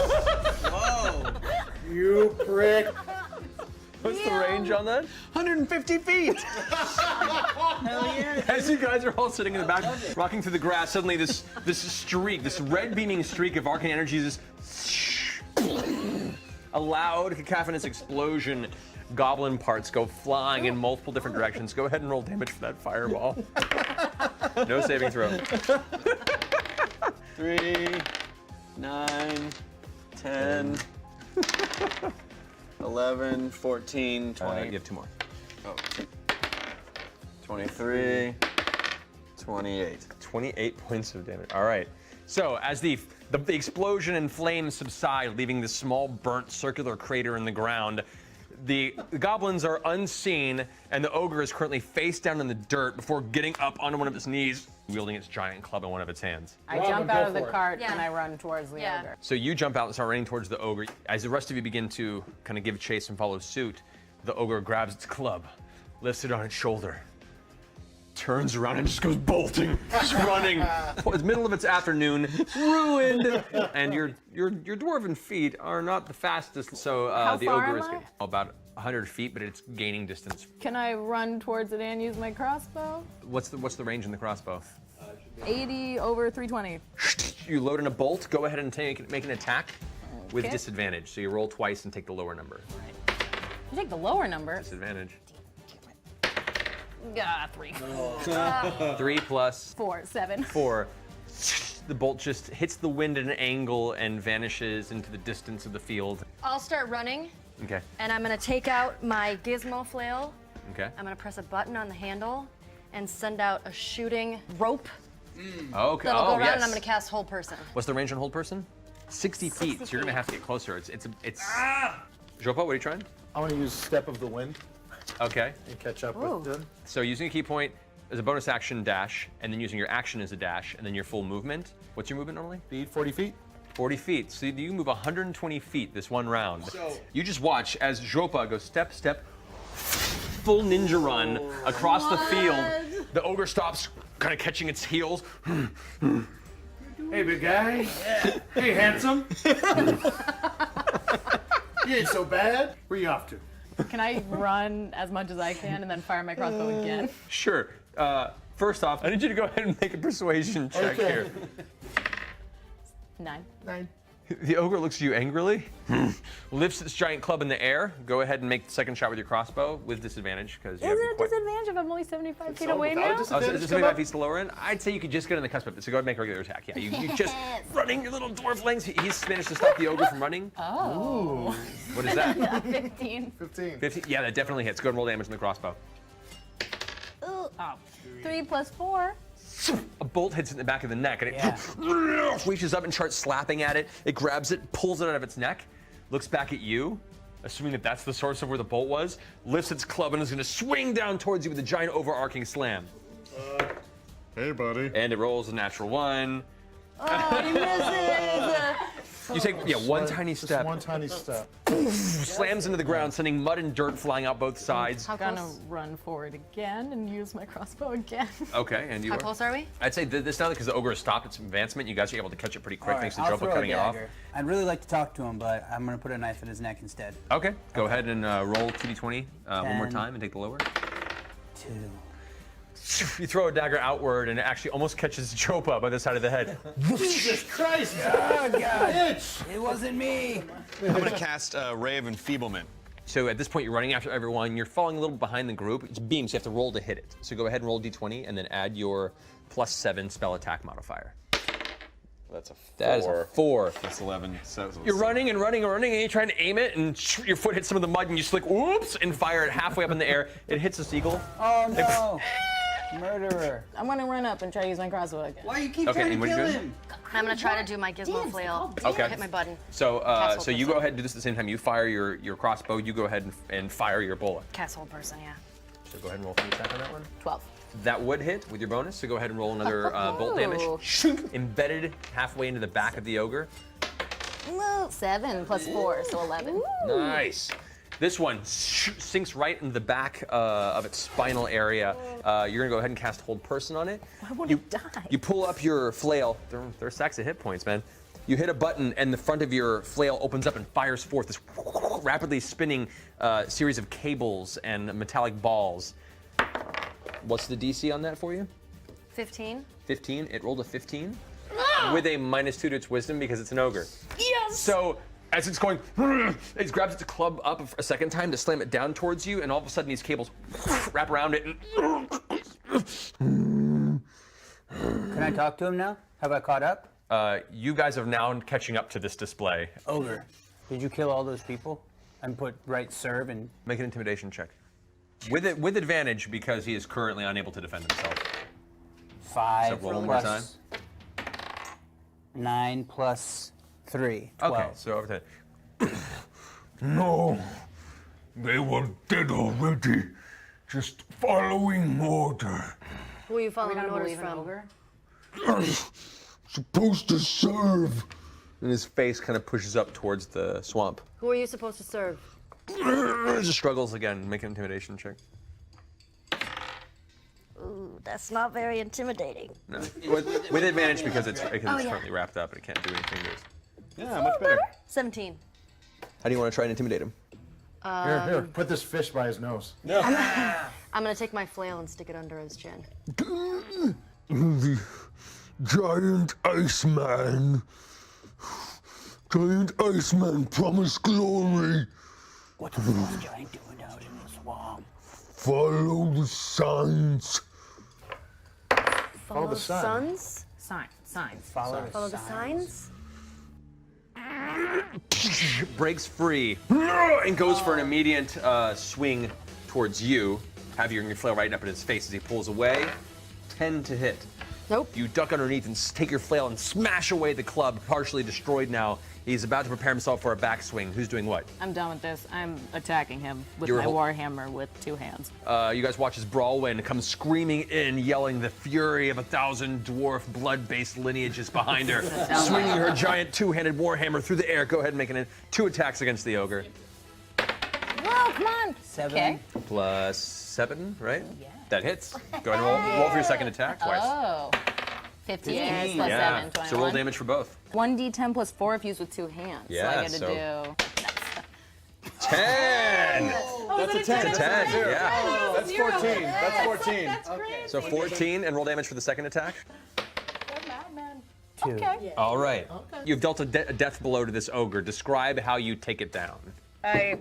Whoa! You prick! What's the range on that? 150 feet! Hell yeah! As you guys are all sitting in the back, rocking through the grass, suddenly this streak, this red beaming streak of arcane energy is a loud, cacophonous explosion. Goblin parts go flying in multiple different directions. Go ahead and roll damage for that fireball. No saving throw. 3, 9, 10, 11, 14, 20. You have 2 more. Oh, 23, 28. 28 points of damage. All right. So as the explosion and flames subside, leaving this small burnt circular crater in the ground, the goblins are unseen, and the ogre is currently face down in the dirt before getting up onto one of its knees, wielding its giant club in one of its hands. I jump out of the cart and I run towards the ogre. So you jump out and start running towards the ogre. As the rest of you begin to kind of give chase and follow suit, the ogre grabs its club, lifts it on its shoulder, turns around and just goes bolting, just running. It's middle of its afternoon, ruined, and your dwarven feet are not the fastest. So How the far ogre am is I? about 100 feet, but it's gaining distance. Can I run towards it and use my crossbow? What's the range in the crossbow? 80 over 320. You load in a bolt. Go ahead and make an attack with Okay. disadvantage. So you roll twice and take the lower number. You take the lower number. Disadvantage. 3. 3 plus 4, 7. 4. The bolt just hits the wind at an angle and vanishes into the distance of the field. I'll start running, Okay. and I'm gonna take out my gizmo flail. Okay. I'm gonna press a button on the handle and send out a shooting rope Okay. that'll go Oh, around, yes. and I'm gonna cast Hold Person. What's the range on hold person? 60 feet, so you're gonna have to get closer. Jopa, what are you trying? I want to use Step of the Wind Okay. and catch up with them. So using a key point as a bonus action dash, and then using your action as a dash, and then your full movement. What's your movement normally? Speed 40 feet. 40 feet. So you move 120 feet this one round. You just watch as Jopa goes step, step, full ninja run across the field. The ogre stops, kind of catching its heels. Hey, big guy. Hey, handsome. You ain't so bad. Where you off to? Can I run as much as I can and then fire my crossbow again? Sure. First off, I need you to go ahead and make a persuasion check here. 9. The ogre looks at you angrily, lifts its giant club in the air. Go ahead and make the second shot with your crossbow with disadvantage because you Is have it a disadvantage if I'm only 75 feet away Oh, now? so is it 75 feet to the lower end? I'd say you could just get on the cusp of it. So go ahead and make a regular attack. Yeah, you just running your little dwarf lengths. He's managed to stop the ogre from running. Oh. What is that? 15. 15. Yeah, that definitely hits. Go ahead and roll damage on the crossbow. Ooh. Oh. 3 plus 4. A bolt hits it in the back of the neck, and it reaches up and starts slapping at it. It grabs it, pulls it out of its neck, looks back at you, assuming that that's the source of where the bolt was, lifts its club and is going to swing down towards you with a giant overarching slam. Hey, buddy. And it rolls a natural 1. Oh, he misses! You take one tiny Just step. one tiny step. Slams into the ground, sending mud and dirt flying out both sides. I'm gonna run forward again and use my crossbow again. Okay, and you How close are we? I'd say this now because the ogre has stopped its advancement. You guys are able to catch it pretty quick thanks to I'll Jopa throw a cutting it off. dagger. I'd really like to talk to him, but I'm gonna put a knife in his neck instead. Okay, go ahead and roll 2d20 one more 10. time and take the lower. 2. You throw a dagger outward and it actually almost catches Jopa by the side of the head. Jesus Christ! Oh God! It wasn't me. I'm gonna cast Ray of Enfeeblement. So at this point, you're running after everyone. You're falling a little behind the group. It's beams. You have to roll to hit it. So go ahead and roll d20 and then add your +7 spell attack modifier. That's a 4. That is a 4. That's 11. You're running and running and running, and you're trying to aim it, and your foot hits some of the mud, and you just like, whoops, and fire it halfway up in the air. It hits a seagull. Oh no! Murderer. I'm gonna run up and try to use my crossbow again. Why you keep Okay, trying and to what'd kill you do? him? I'm gonna try to do my gizmo flail. Okay. Hit my button. So, Castle so you go person. ahead and do this at the same time. You fire your crossbow. You go ahead and fire your bullet. Castle person, yeah. So go ahead and roll for the attack on that one. 12. That would hit with your bonus. So go ahead and roll another bolt damage. Shunk, embedded halfway into the back of the ogre. 7 plus 4, so 11. Nice. This one sinks right into the back of its spinal area. You're gonna go ahead and cast Hold Person on it. Why would it die? You pull up your flail. There are stacks of hit points, man. You hit a button, and the front of your flail opens up and fires forth this rapidly spinning series of cables and metallic balls. What's the DC on that for you? 15. 15. It rolled a 15 with a -2 to its wisdom because it's an ogre. Yes! So as it's going, it grabs its club up a second time to slam it down towards you, and all of a sudden these cables wrap around it. Can I talk to him now? Have I caught up? You guys are now catching up to this display. Ogre, did you kill all those people and put right serve and Make an intimidation check. With advantage because he is currently unable to defend himself. 5 So roll one more plus 9 plus 3. 12. Okay, so over to No, they were dead already. Just following order. Who are you We following don't orders believe in from? ogre. Supposed to serve. and his face kind of pushes up towards the swamp. Who are you supposed to serve? Just struggles again. Make an intimidation check. Ooh, that's not very intimidating. No, with advantage because it's yeah. currently wrapped up and it can't do anything to it. Yeah, much better. 17. How do you want to try and intimidate him? Here, put this fish by his nose. I'm gonna take my flail and stick it under his chin. The giant Iceman. Giant Iceman promised glory. What's this giant doing out in the swamp? Follow the signs. Follow the sun. suns? Signs. Follow Follow the signs? Breaks free and goes for an immediate swing towards you. Have your flail right up in his face as he pulls away. 10 to hit. Nope. You duck underneath and take your flail and smash away the club, partially destroyed now. He's about to prepare himself for a backswing. Who's doing what? I'm done with this. I'm attacking him with You're my hol- warhammer with 2 hands. You guys watch as Brawlwind comes screaming in, yelling the fury of 1,000 dwarf blood-based lineages behind her, swinging her giant 2-handed warhammer through the air. Go ahead and make 2 attacks against the ogre. Whoa, come on. 7. Okay. Plus 7, right? Yeah. That hits. Go ahead and roll for your second attack twice. Oh. 15 plus 7, 21. So roll damage for both. 1d10 plus 4 if used with 2 hands. Yeah, so I gotta do 10! That's a 10. 10, yeah. That's 14. That's 14. That's great. So 14, and roll damage for the second attack. 2. Okay. All right. You've dealt a death blow to this ogre. Describe how you take it down. I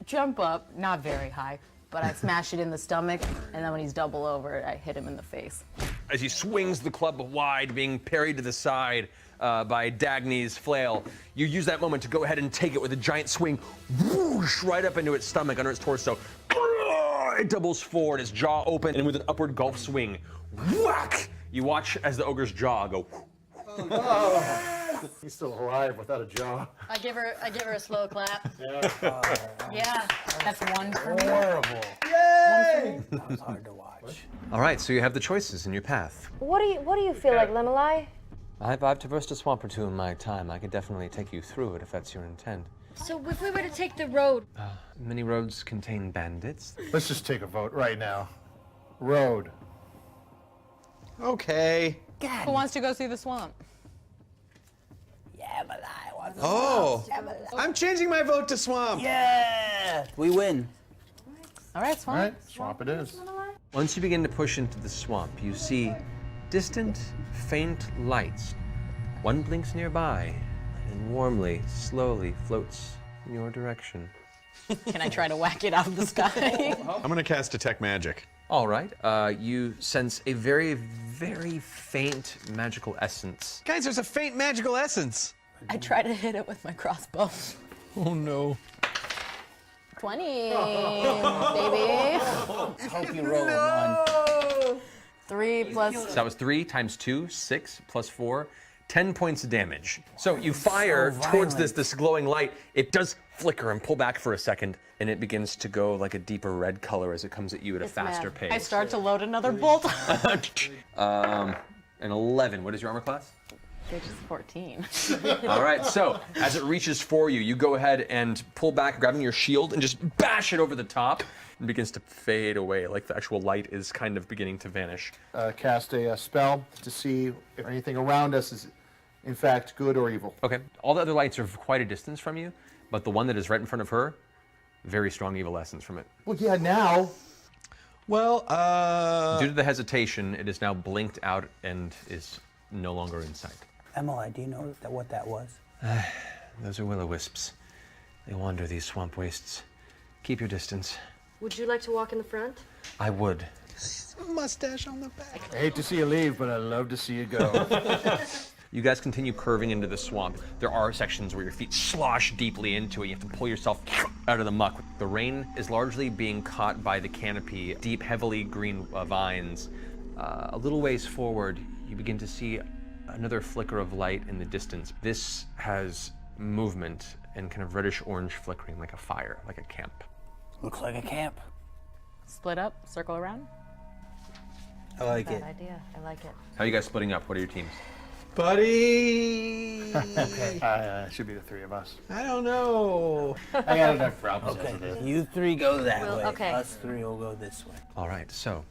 jump up, not very high, but I smash it in the stomach, and then when he's double over, I hit him in the face. As he swings the club wide, being parried to the side by Dagny's flail, you use that moment to go ahead and take it with a giant swing, whoosh, right up into its stomach, under its torso. It doubles forward, its jaw open, and with an upward gulf swing, whack! You watch as the ogre's jaw go. He's still alive without a jaw. I give her a slow clap. Yeah, that's 1 for me. Horrible. Yay! That was hard to watch. All right, so you have the choices in your path. What do you feel like, Lemelai? I've traversed a swamp or two in my time. I could definitely take you through it if that's your intent. So if we were to take the road, Many roads contain bandits. Let's just take a vote right now. Road. Okay. Who wants to go see the swamp? Yeah, but I want to. Oh, I'm changing my vote to swamp. Yeah! We win. All right, swamp. All right, swamp it is. Once you begin to push into the swamp, you see distant, faint lights. One blinks nearby and warmly, slowly floats in your direction. Can I try to whack it out of the sky? I'm gonna cast Detect Magic. All right, you sense a very, very faint magical essence. Guys, there's a faint magical essence. I try to hit it with my crossbow. Oh no. 20, baby. Hope you roll a 1. 3 plus. So that was 3 times 2, 6 plus 4, 10 points of damage. So you fire towards this glowing light. It does flicker and pull back for a second, and it begins to go like a deeper red color as it comes at you at a faster pace. I start to load another bolt. An 11. What is your armor class? Which is 14. All right, so as it reaches for you, you go ahead and pull back, grabbing your shield, and just bash it over the top. And begins to fade away, like the actual light is kind of beginning to vanish. Cast a spell to see if anything around us is, in fact, good or evil. Okay, all the other lights are quite a distance from you, but the one that is right in front of her, very strong evil essence from it. Well, yeah, now. Well, Due to the hesitation, it is now blinked out and is no longer in sight. Emily, do you know what that was? Those are will-o-wisps. They wander these swamp wastes. Keep your distance. would you like to walk in the front? I would. mustache on the back. I hate to see you leave, but I love to see you go. You guys continue curving into the swamp. There are sections where your feet slosh deeply into it. You have to pull yourself out of the muck. The rain is largely being caught by the canopy, deep, heavily green vines. A little ways forward, you begin to see another flicker of light in the distance. This has movement and kind of reddish-orange flickering like a fire, like a camp. Looks like a camp. Split up, circle around. I like it. Bad idea. I like it. How are you guys splitting up? What are your teams? Buddy! Should be the 3 of us. I don't know. I got enough problems Okay, as it is. you 3 go that way. okay. Us 3 will go this way. All right, so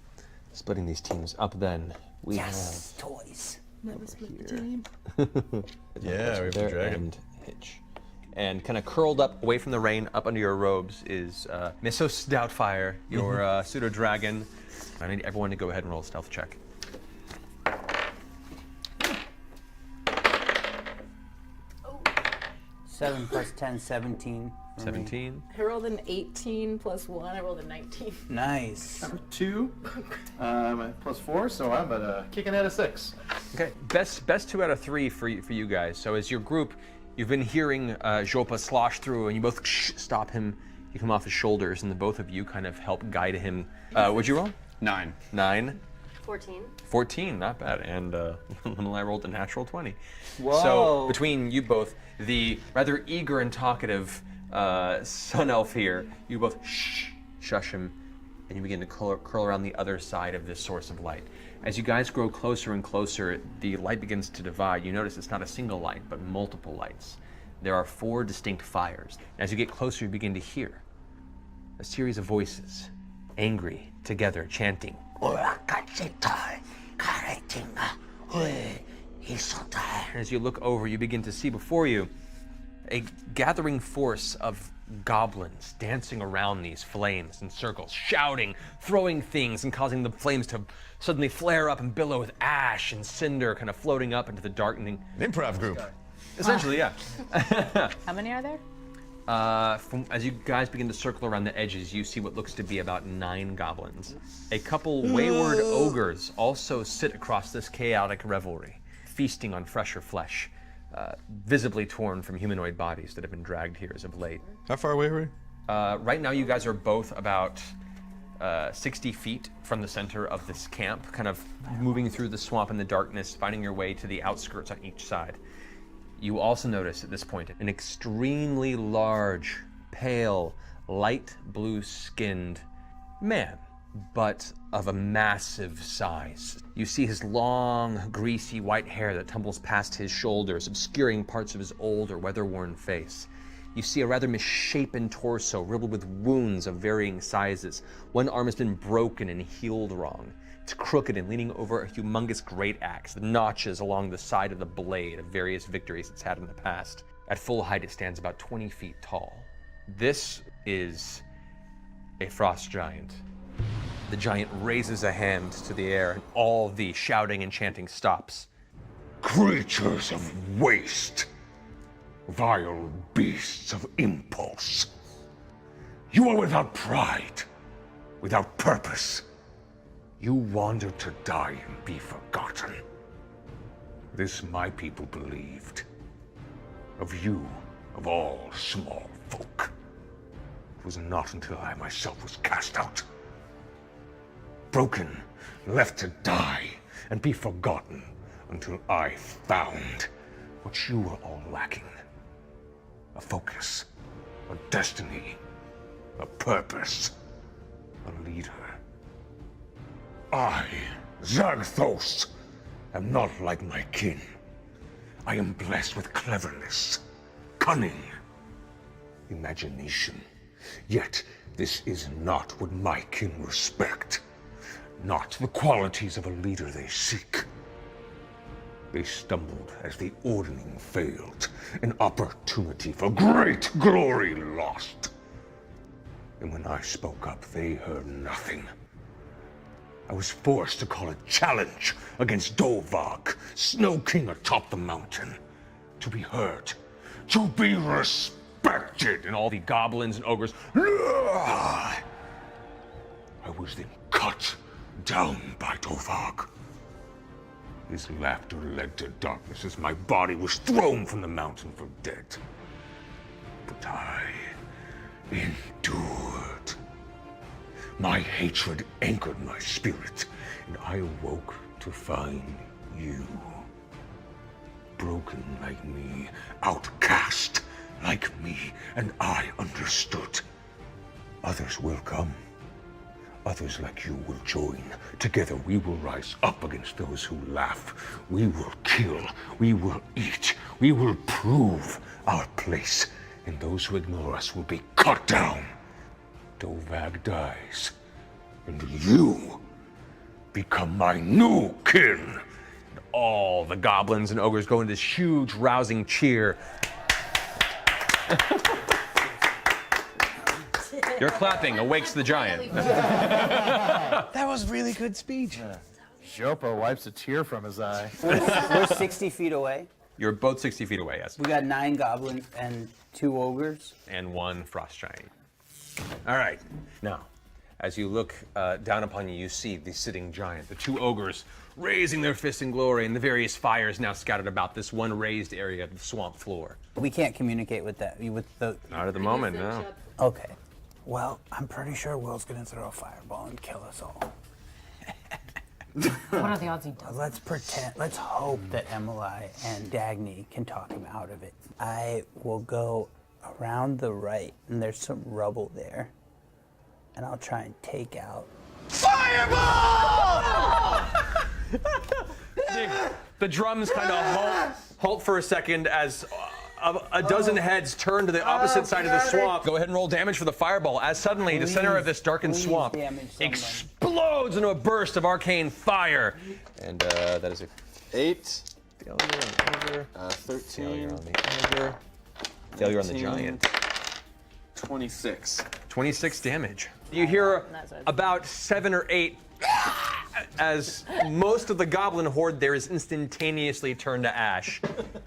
splitting these teams up then. We Yes, toys. Yeah, we have have there the dragon. and Hitch. And kind of curled up away from the rain, up under your robes, is Missos Doubtfire, your pseudo dragon. I need everyone to go ahead and roll a stealth check. 7 plus 10, 17. for me. 17. I rolled an 18 plus 1. I rolled a 19. Nice. 2 plus 4, so I'm at kicking at a 6. Okay, best 2 out of 3 for you guys. So as your group, you've been hearing Jopa slosh through, and you both stop him. You come off his shoulders, and the both of you kind of help guide him. What'd you roll? 9. 9. 14. 14, not bad. And Little I rolled a natural 20. Whoa. So between you both, the rather eager and talkative sun elf here, you both shush him, and you begin to curl around the other side of this source of light. As you guys grow closer and closer, the light begins to divide. You notice it's not a single light, but multiple lights. There are 4 distinct fires. As you get closer, you begin to hear a series of voices, angry, together, chanting. As you look over, you begin to see before you a gathering force of goblins dancing around these flames in circles, shouting, throwing things, and causing the flames to suddenly flare up and billow with ash and cinder kind of floating up into the darkening. Improv group. Essentially, yeah. How many are there? As you guys begin to circle around the edges, you see what looks to be about 9 goblins. A couple wayward ogres also sit across this chaotic revelry, feasting on fresher flesh, visibly torn from humanoid bodies that have been dragged here as of late. How far away are we? Right now, you guys are both about 60 feet from the center of this camp, kind of moving through the swamp in the darkness, finding your way to the outskirts on each side. You also notice at this point an extremely large, pale, light blue-skinned man, but of a massive size. You see his long, greasy white hair that tumbles past his shoulders, obscuring parts of his old or weather-worn face. You see a rather misshapen torso riddled with wounds of varying sizes. One arm has been broken and healed wrong. It's crooked and leaning over a humongous great axe, the notches along the side of the blade of various victories it's had in the past. At full height, it stands about 20 feet tall. This is a frost giant. The giant raises a hand to the air, and all the shouting and chanting stops. Creatures of waste, vile beasts of impulse. You are without pride, without purpose. You wander to die and be forgotten. This my people believed. Of you, of all small folk. It was not until I myself was cast out. Broken, left to die and be forgotten until I found what you were all lacking. A focus, a destiny, a purpose, a leader. I, Zagthos, am not like my kin. I am blessed with cleverness, cunning, imagination. Yet this is not what my kin respect. Not the qualities of a leader they seek. They stumbled as the ordering failed, an opportunity for great glory lost. And when I spoke up, they heard nothing. I was forced to call a challenge against Dovag, Snow King atop the mountain. To be heard, to be respected. And all the goblins and ogres. I was then cut down by Dovag. His laughter led to darkness as my body was thrown from the mountain for dead. But I endured. My hatred anchored my spirit, and I awoke to find you. Broken like me, outcast like me, and I understood. Others will come. Others like you will join. Together we will rise up against those who laugh. We will kill. We will eat. We will prove our place. And those who ignore us will be cut down. Dovag dies. And you become my new kin. And all the goblins and ogres go into this huge, rousing cheer. Your clapping awakes the giant. That was really good speech. Jopo wipes a tear from his eye. We're 60 feet away. You're both 60 feet away, yes. We got 9 goblins and 2 ogres. And 1 frost giant. All right. Now, as you look down upon you, you see the sitting giant, the 2 ogres raising their fists in glory, and the various fires now scattered about this one raised area of the swamp floor. We can't communicate with that. With the. Not at the moment, no. Okay. Well, I'm pretty sure Will's gonna throw a fireball and kill us all. What are the odds he does? Let's hope that Emily and Dagny can talk him out of it. I will go around the right, and there's some rubble there, and I'll try and take out. Fireball! The drums kind of halt for a second as a dozen heads turn to the opposite side of the swamp. Go ahead and roll damage for the fireball as suddenly the center of this darkened swamp explodes into a burst of arcane fire. And that is a 8. failure on the ogre. 13. Failure on the ogre. Failure on the giant. 26. 26 damage. You hear about 7 or 8 as most of the goblin horde there is instantaneously turned to ash.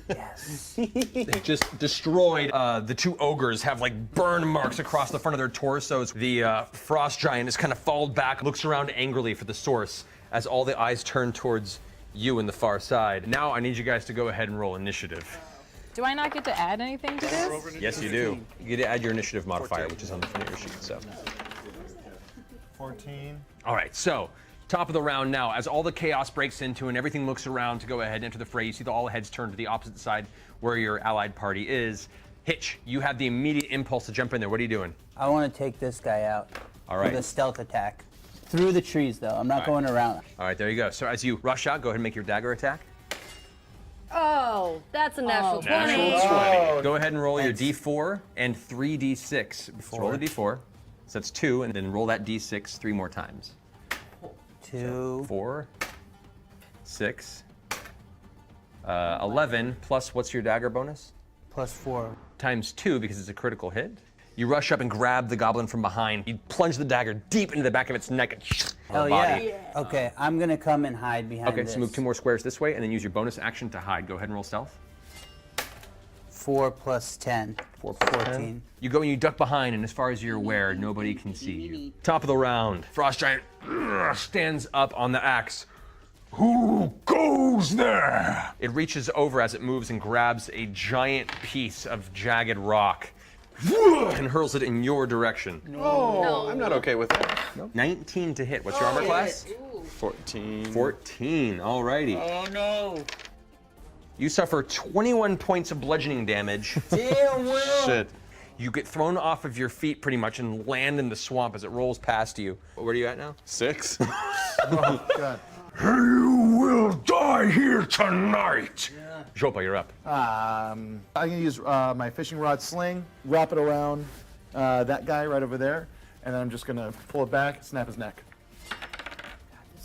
Yes. They just destroyed. The two ogres have like burn marks across the front of their torsos. The frost giant is kind of falled back, looks around angrily for the source as all the eyes turn towards you in the far side. Now I need you guys to go ahead and roll initiative. Do I not get to add anything to this? Yes, you do. You get to add your initiative modifier, 14. which is on the front of your sheet. So. 14. All right, so top of the round now, as all the chaos breaks into and everything looks around to go ahead and enter the fray, you see all the heads turn to the opposite side where your allied party is. Hitch, you have the immediate impulse to jump in there. What are you doing? I want to take this guy out. All right. With a stealth attack. Through the trees, though. I'm not going around. All right, there you go. So as you rush out, go ahead and make your dagger attack. Oh, that's a natural 20. Natural 20. Go ahead and roll your d4 and 3d6. Roll the d4. So that's 2, and then roll that d6 3 more times. 2. 4, 6, 11, plus what's your dagger bonus? Plus 4. Times 2 because it's a critical hit. You rush up and grab the goblin from behind. You plunge the dagger deep into the back of its neck and Hell the body. yeah. Okay, I'm going to come and hide behind Okay, this. so move 2 more squares this way and then use your bonus action to hide. Go ahead and roll stealth. 4 plus 10. 4 plus 14. 10. You go and you duck behind, and as far as you're aware, nobody can see you. Top of the round, Frost Giant stands up on the axe. Who goes there? It reaches over as it moves and grabs a giant piece of jagged rock and hurls it in your direction. No, I'm not okay with that. Nope. 19 to hit. What's your armor class? 14. 14. Alrighty. Oh no. You suffer 21 points of bludgeoning damage. Damn, Will. Shit. You get thrown off of your feet pretty much and land in the swamp as it rolls past you. Where are you at now? 6. Oh, God. You will die here tonight. Jopa, you're up. I'm going to use my fishing rod sling, wrap it around that guy right over there, and then I'm just going to pull it back, snap his neck.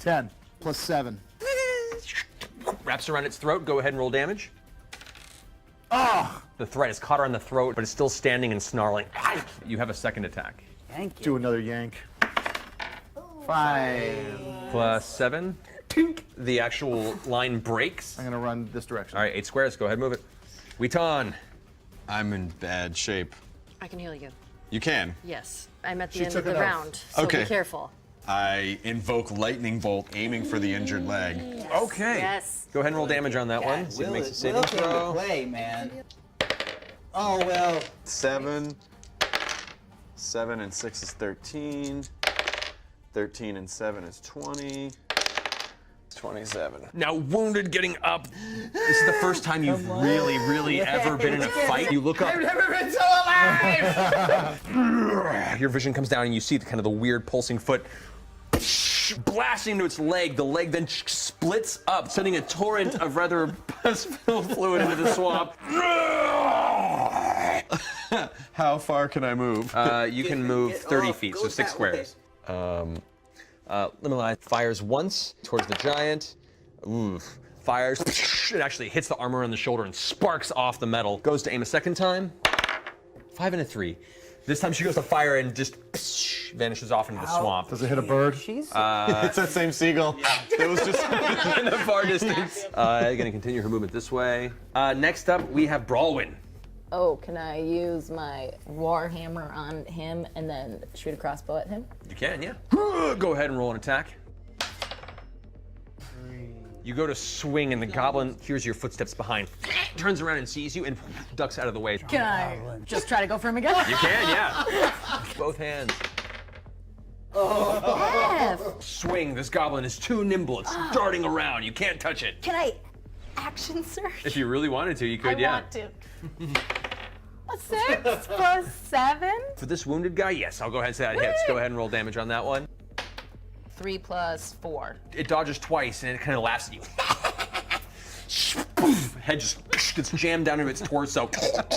10 plus 7. Wraps around its throat. Go ahead and roll damage. Ah! The threat is caught her on the throat, but it's still standing and snarling. You have a second attack. Thank you. Do another yank. 5. Plus 7. Tink. The actual line breaks. I'm going to run this direction. All right, 8 squares. Go ahead, move it. Weeton. I'm in bad shape. I can heal you. You can. Yes. I'm at the She end took of the an oath. round, so Okay. be careful. I invoke lightning bolt, aiming for the injured leg. Okay. Yes. Go ahead and roll damage on that one. See if it makes a saving Will came to throw. play, man. Oh, well. 7. 7 and 6 is 13. 13 and 7 is 20. 27. Now, wounded, getting up. This is the first time you've really ever been in a fight. You look up. I've never been so alive! Your vision comes down and you see the kind of the weird pulsing foot blasting into its leg. The leg then splits up, sending a torrent of rather pus-filled fluid into the swamp. How far can I move? You can move 30 off, feet, go so 6 that way. squares. Limeli fires once towards the giant. Oof. Fires. It actually hits the armor on the shoulder and sparks off the metal. Goes to aim a second time. 5 and a 3. This time she goes to fire and just vanishes off into the swamp. Does it hit a bird? It's that same seagull. It was just In the far distance. Gonna continue her movement this way. Next up, we have Brawlwyn. Oh, can I use my war hammer on him and then shoot a crossbow at him? You can, yeah. Go ahead and roll an attack. You go to swing and the goblin hears your footsteps behind, turns around and sees you and ducks out of the way. Can I just try to go for him again? You can, yeah. Both hands. Swing. This goblin is too nimble. It's darting around. You can't touch it. Can I action search? If you really wanted to, you could, I yeah. want to. A 6 plus 7? For this wounded guy, yes, I'll go ahead and say that hits. Go ahead and roll damage on that one. 3 plus 4. It dodges twice and it kind of laughs at you. Head just gets jammed down into its torso.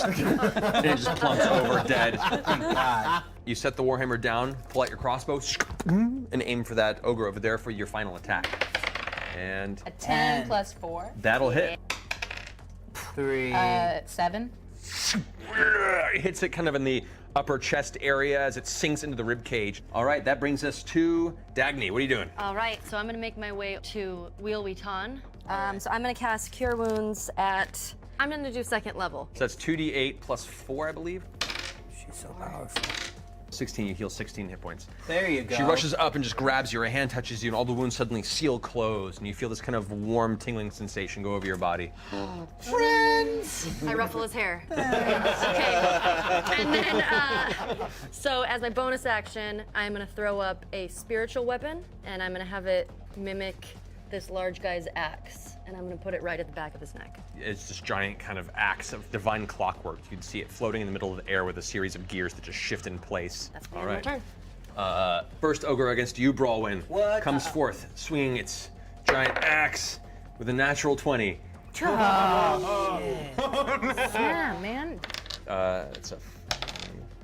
And it just plumps over dead. You set the Warhammer down, pull out your crossbow, and aim for that ogre over there for your final attack. And A 10 plus 4. that'll hit. 3. 7. It hits it kind of in the upper chest area as it sinks into the rib cage. All right, that brings us to Dagny. What are you doing? All right, so I'm gonna make my way to Wheel Weeton. So I'm gonna cast Cure Wounds at, I'm gonna do 2nd level. So that's 2d8 plus 4, I believe. She's so powerful. 16, you heal 16 hit points. There you go. She rushes up and just grabs you. Her hand touches you, and all the wounds suddenly seal closed, and you feel this kind of warm, tingling sensation go over your body. Friends! I ruffle his hair. Okay, and then, so as my bonus action, I'm gonna throw up a spiritual weapon, and I'm gonna have it mimic this large guy's axe, and I'm gonna put it right at the back of his neck. It's this giant kind of axe of divine clockwork. You can see it floating in the middle of the air with a series of gears that just shift in place. That's my normal turn. First ogre against you, Brawlwyn, What? comes forth, swinging its giant axe with a natural 20. Yeah, man. It's a.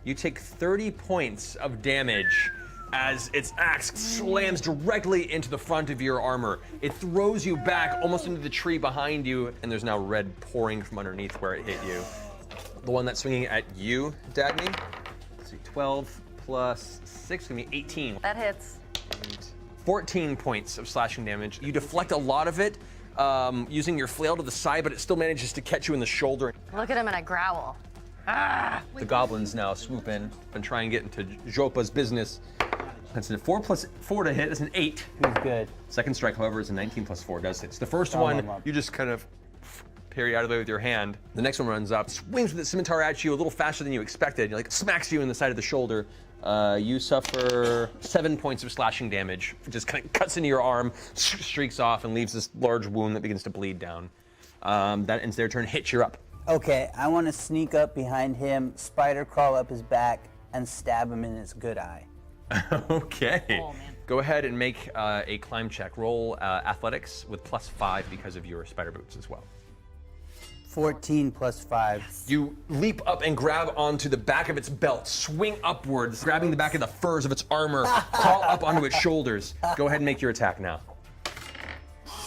You take 30 points of damage as its axe slams directly into the front of your armor. It throws you back almost into the tree behind you, and there's now red pouring from underneath where it hit you. The one that's swinging at you, Dagny, let's see, 12 plus 6, gonna be 18. That hits. 14 points of slashing damage. You deflect a lot of it using your flail to the side, but it still manages to catch you in the shoulder. Look at him and I growl. The goblins now swoop in and try and get into Jopa's business. That's a 4 plus 4 to hit. That's an 8. He's good. Second strike, however, is a 19 plus 4. Does hit. So the first Oh, one, my. you just kind of parry out of the way with your hand. The next one runs up, swings with its scimitar at you a little faster than you expected. Like smacks you in the side of the shoulder. You suffer 7 points of slashing damage. It just kind of cuts into your arm, streaks off, and leaves this large wound that begins to bleed down. That ends their turn. Hitch, you're up. Okay, I want to sneak up behind him, spider crawl up his back, and stab him in his good eye. Okay. Oh, man. Go ahead and make a climb check. Roll athletics with plus 5 because of your spider boots as well. 14 plus 5. You leap up and grab onto the back of its belt, swing upwards, grabbing the back of the furs of its armor, crawl up onto its shoulders. Go ahead and make your attack now.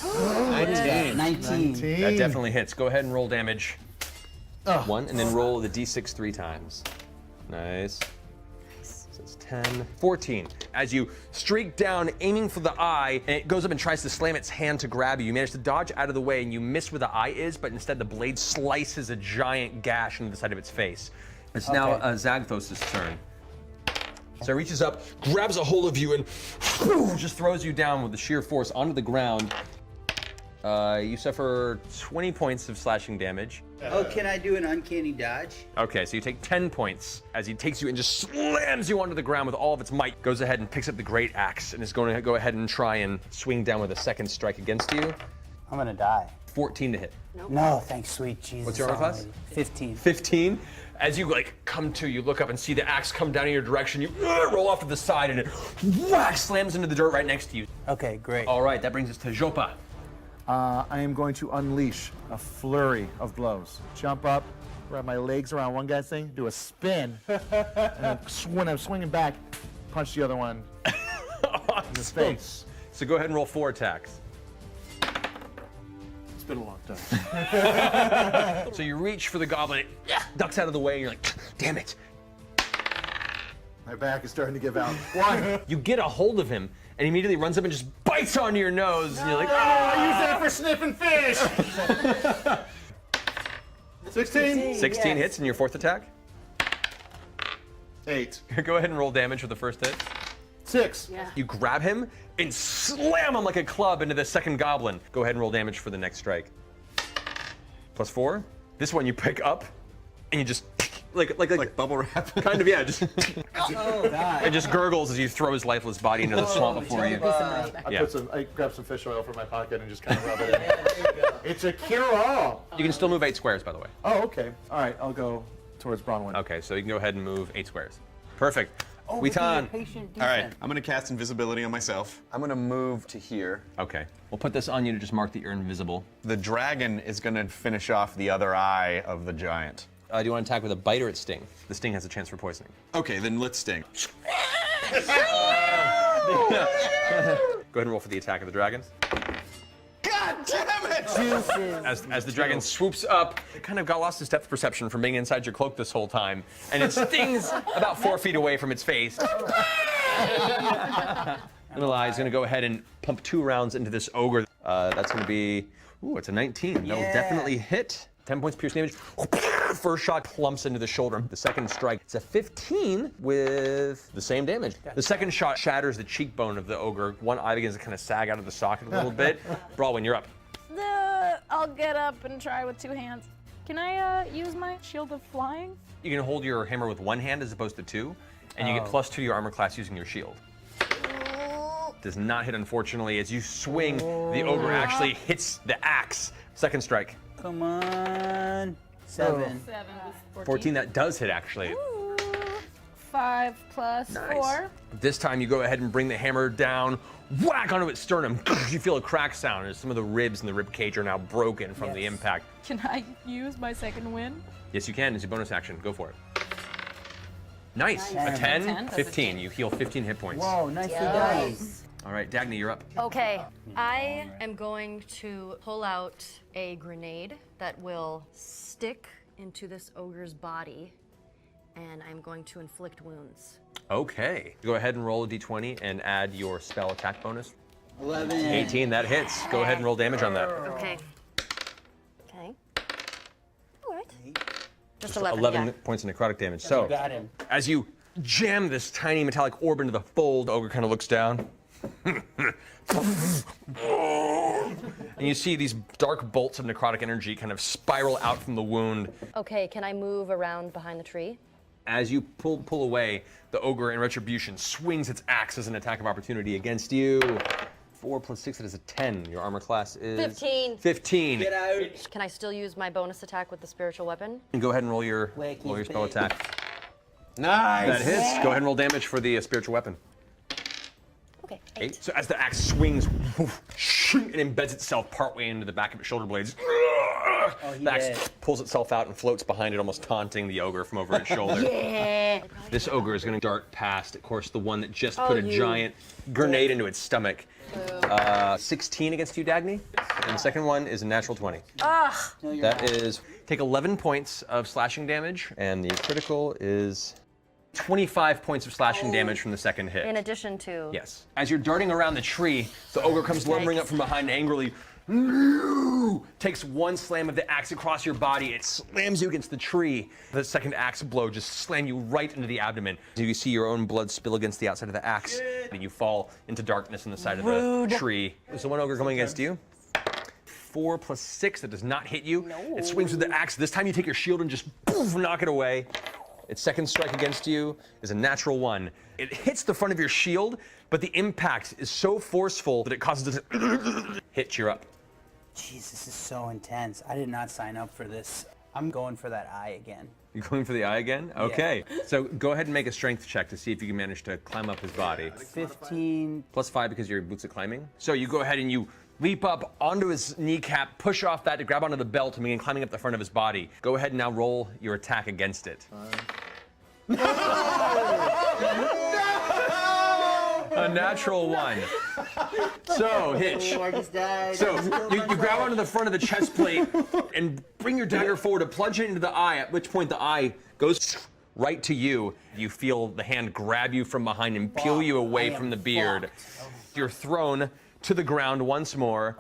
19. That definitely hits. Go ahead and roll damage. 1, and then roll the d6 3 times. Nice. So it's 10, 14. As you streak down, aiming for the eye, and it goes up and tries to slam its hand to grab you. You manage to dodge out of the way, and you miss where the eye is, but instead the blade slices a giant gash into the side of its face. It's now Zagthos' turn. So it reaches up, grabs a hold of you, and just throws you down with the sheer force onto the ground. You suffer 20 points of slashing damage. Oh, can I do an uncanny dodge? Okay, so you take 10 points as he takes you and just slams you onto the ground with all of its might. Goes ahead and picks up the great axe and is going to go ahead and try and swing down with a second strike against you. I'm gonna die. 14 to hit. No, thanks, sweet Jesus. What's your armor class? almighty. 15. 15. As you come to, you look up and see the axe come down in your direction. You roll off to the side and it whack slams into the dirt right next to you. Okay, great. All right, that brings us to Jopa. I am going to unleash a flurry of blows. Jump up, wrap my legs around one guy's thing, do a spin, and then when I'm swinging back, punch the other one in the face. So go ahead and roll 4 attacks. It's been a long time. So you reach for the goblin, it ducks out of the way, and you're like, damn it. My back is starting to give out. One. You get a hold of him, and he immediately runs up and just bites onto your nose, and you're like, I use that for sniffing fish. 16. 16 hits in your 4th attack. 8. Go ahead and roll damage for the first hit. 6. You grab him and slam him like a club into the second goblin. Go ahead and roll damage for the next strike. +4. This one you pick up, and you just like bubble wrap. Kind of, yeah. Just Oh, God. it just gurgles as you throw his lifeless body into the swamp before you. I grabbed some fish oil from my pocket and just kind of rub it in. It's a cure-all. You can still move 8 squares, by the way. Oh, okay. All right, I'll go towards Bronwyn. Okay, so you can go ahead and move 8 squares. Perfect. Oh, Witan. all right. I'm gonna cast invisibility on myself. I'm gonna move to here. Okay. We'll put this on you to just mark that you're invisible. The dragon is gonna finish off the other eye of the giant. Do you want to attack with a bite or its sting? The sting has a chance for poisoning. Okay, then let's sting. Go ahead and roll for the attack of the dragon. God damn it! As the dragon swoops up, it kind of got lost its depth perception from being inside your cloak this whole time, and it stings about 4 feet away from its face. Little Eye is going to go ahead and pump 2 rounds into this ogre. That's going to be, it's a 19. That will definitely hit. 10 points pierce damage. First shot plumps into the shoulder. The second strike, it's a 15 with the same damage. The second shot shatters the cheekbone of the ogre. One eye begins to kind of sag out of the socket a little bit. Brawlwyn, you're up. I'll get up and try with 2 hands. Can I use my shield of flying? You can hold your hammer with 1 hand as opposed to 2, and you get +2 to your armor class using your shield. Does not hit, unfortunately. As you swing, the ogre actually hits the axe. Second strike. Come on. 7. 14, that does hit, actually. Ooh. 5 plus 4. This time you go ahead and bring the hammer down, whack onto its sternum. You feel a crack sound as some of the ribs in the rib cage are now broken from the impact. Can I use my second win? Yes, you can. It's a bonus action. Go for it. Nice. A 10, 15. You heal 15 hit points. Whoa, nicely done. All right, Dagny, you're up. Okay, I am going to pull out a grenade that will stick into this ogre's body, and I'm going to inflict wounds. Okay. Go ahead and roll a d20 and add your spell attack bonus. 11. 18, that hits. Go ahead and roll damage on that. Okay. Okay. All right. Just 11 11 points of necrotic damage. So, Got him. as you jam this tiny metallic orb into the fold, the ogre kind of looks down. And you see these dark bolts of necrotic energy kind of spiral out from the wound. Okay, can I move around behind the tree? As you pull away, the ogre in retribution swings its axe as an attack of opportunity against you. 4 plus 6, that is a 10. Your armor class is 15. 15. Get out. Can I still use my bonus attack with the spiritual weapon? And go ahead and roll your spell big. attack. Nice. That hits. Go ahead and roll damage for the spiritual weapon. Okay. 8. So as the axe swings, it embeds itself partway into the back of its shoulder blades. The axe pulls itself out and floats behind it, almost taunting the ogre from over its shoulder. Yeah. This ogre is going to dart past, of course, the one that just put a giant grenade into its stomach. 16 against you, Dagny. And the second one is a natural 20. That is, take 11 points of slashing damage, and the critical is 25 points of slashing damage from the second hit. In addition to... Yes. As you're darting around the tree, the ogre comes lumbering up from behind angrily, takes one slam of the axe across your body. It slams you against the tree. The second axe blow just slams you right into the abdomen. You see your own blood spill against the outside of the axe, and you fall into darkness on the side of the tree. There's the one ogre coming against you. 4 plus 6, that does not hit you. It swings with the axe. This time you take your shield and just poof, knock it away. Its second strike against you is a natural 1. It hits the front of your shield, but the impact is so forceful that it causes it to hit you up. Jeez, this is so intense. I did not sign up for this. I'm going for that eye again. You're going for the eye again? Okay. So go ahead and make a strength check to see if you can manage to climb up his body. 15. Plus 5 because your boots at climbing. So you go ahead and you leap up onto his kneecap, push off that to grab onto the belt and begin climbing up the front of his body. Go ahead and now roll your attack against it. A natural 1. So, Hitch. So, you grab onto the front of the chest plate and bring your dagger forward to plunge it into the eye, at which point the eye goes right to you. You feel the hand grab you from behind and peel you away from the beard. You're thrown to the ground once more.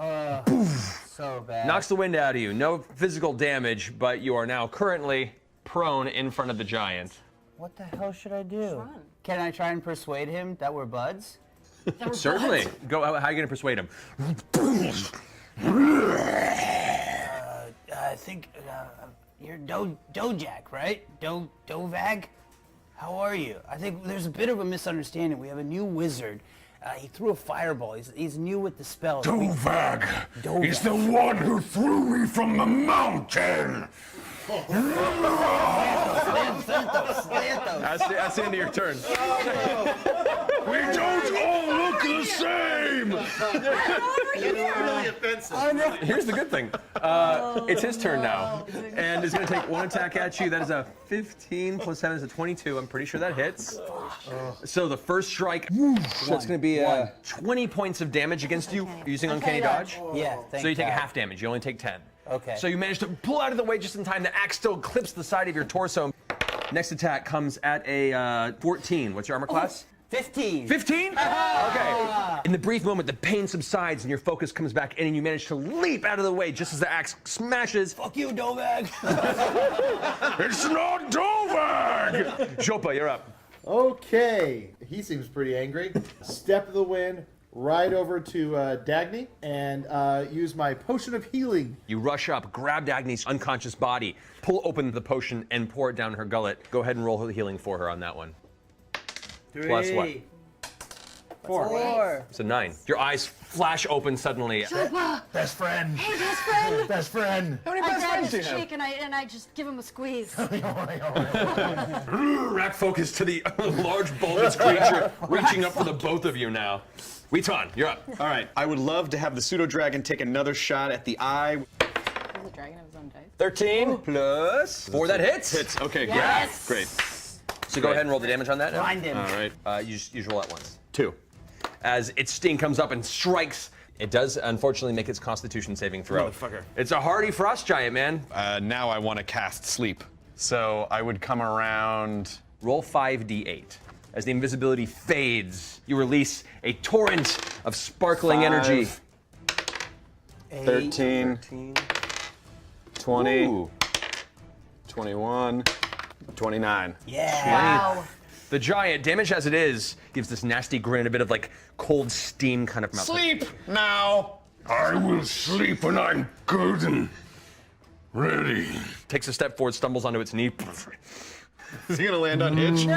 So bad. Knocks the wind out of you. No physical damage, but you are now currently prone in front of the giant. What the hell should I do? Can I try and persuade him that we're buds? Certainly. Go. How are you going to persuade him? I think You're Dojak, right? Dovag? How are you? I think there's a bit of a misunderstanding. We have a new wizard. He threw a fireball. He's new with the spells. Dovag is the one who threw me from the mountain. That's the end of your turn. We don't all look the same. Really offensive. Here's the good thing. It's his turn now. And he's going to take one attack at you. That is a 15 plus 7 is a 22. I'm pretty sure that hits. So the first strike, so it's going to be 20 points of damage against you using Uncanny Dodge. Yeah, So you take half damage. You only take 10. Okay. So you manage to pull out of the way just in time. The axe still clips the side of your torso. Next attack comes at a 14. What's your armor class? 15. 15? Okay. In the brief moment, the pain subsides and your focus comes back in and you manage to leap out of the way just as the axe smashes. Fuck you, Dovag. It's not Dovag. Jopa, you're up. Okay, he seems pretty angry. Step of the wind, right over to Dagny, and use my potion of healing. You rush up, grab Dagny's unconscious body, pull open the potion, and pour it down her gullet. Go ahead and roll her healing for her on that one. 3. Plus what? 4. It's a 9. Your eyes flash open suddenly. Best friend. Hey, best friend. Best friend. How many I best grab friends do you his have? cheek and I just give him a squeeze. Rack focus to the large bulbous creature reaching up for the both of you now. Weeton, you're up. All right, I would love to have the pseudo dragon take another shot at the eye. Does the dragon have his own dice? 13 plus 4, that hits. Hits. Okay, Yes. great. So go ahead and roll the damage on that now. Blind him. All right, You just roll at once. 2. As its sting comes up and strikes, it does unfortunately make its Constitution saving throw. Motherfucker. It's a hardy frost giant, man. Now I want to cast sleep. So I would come around. Roll 5d8. As the invisibility fades, you release a torrent of sparkling 5, energy. 13, 20, Ooh. 21, 29. Yeah. Wow. The giant, damaged as it is, gives this nasty grin, a bit of like cold steam kind of mouth. Sleep now. I will sleep when I'm good and ready. Takes a step forward, stumbles onto its knee. Is he gonna land on Hitch?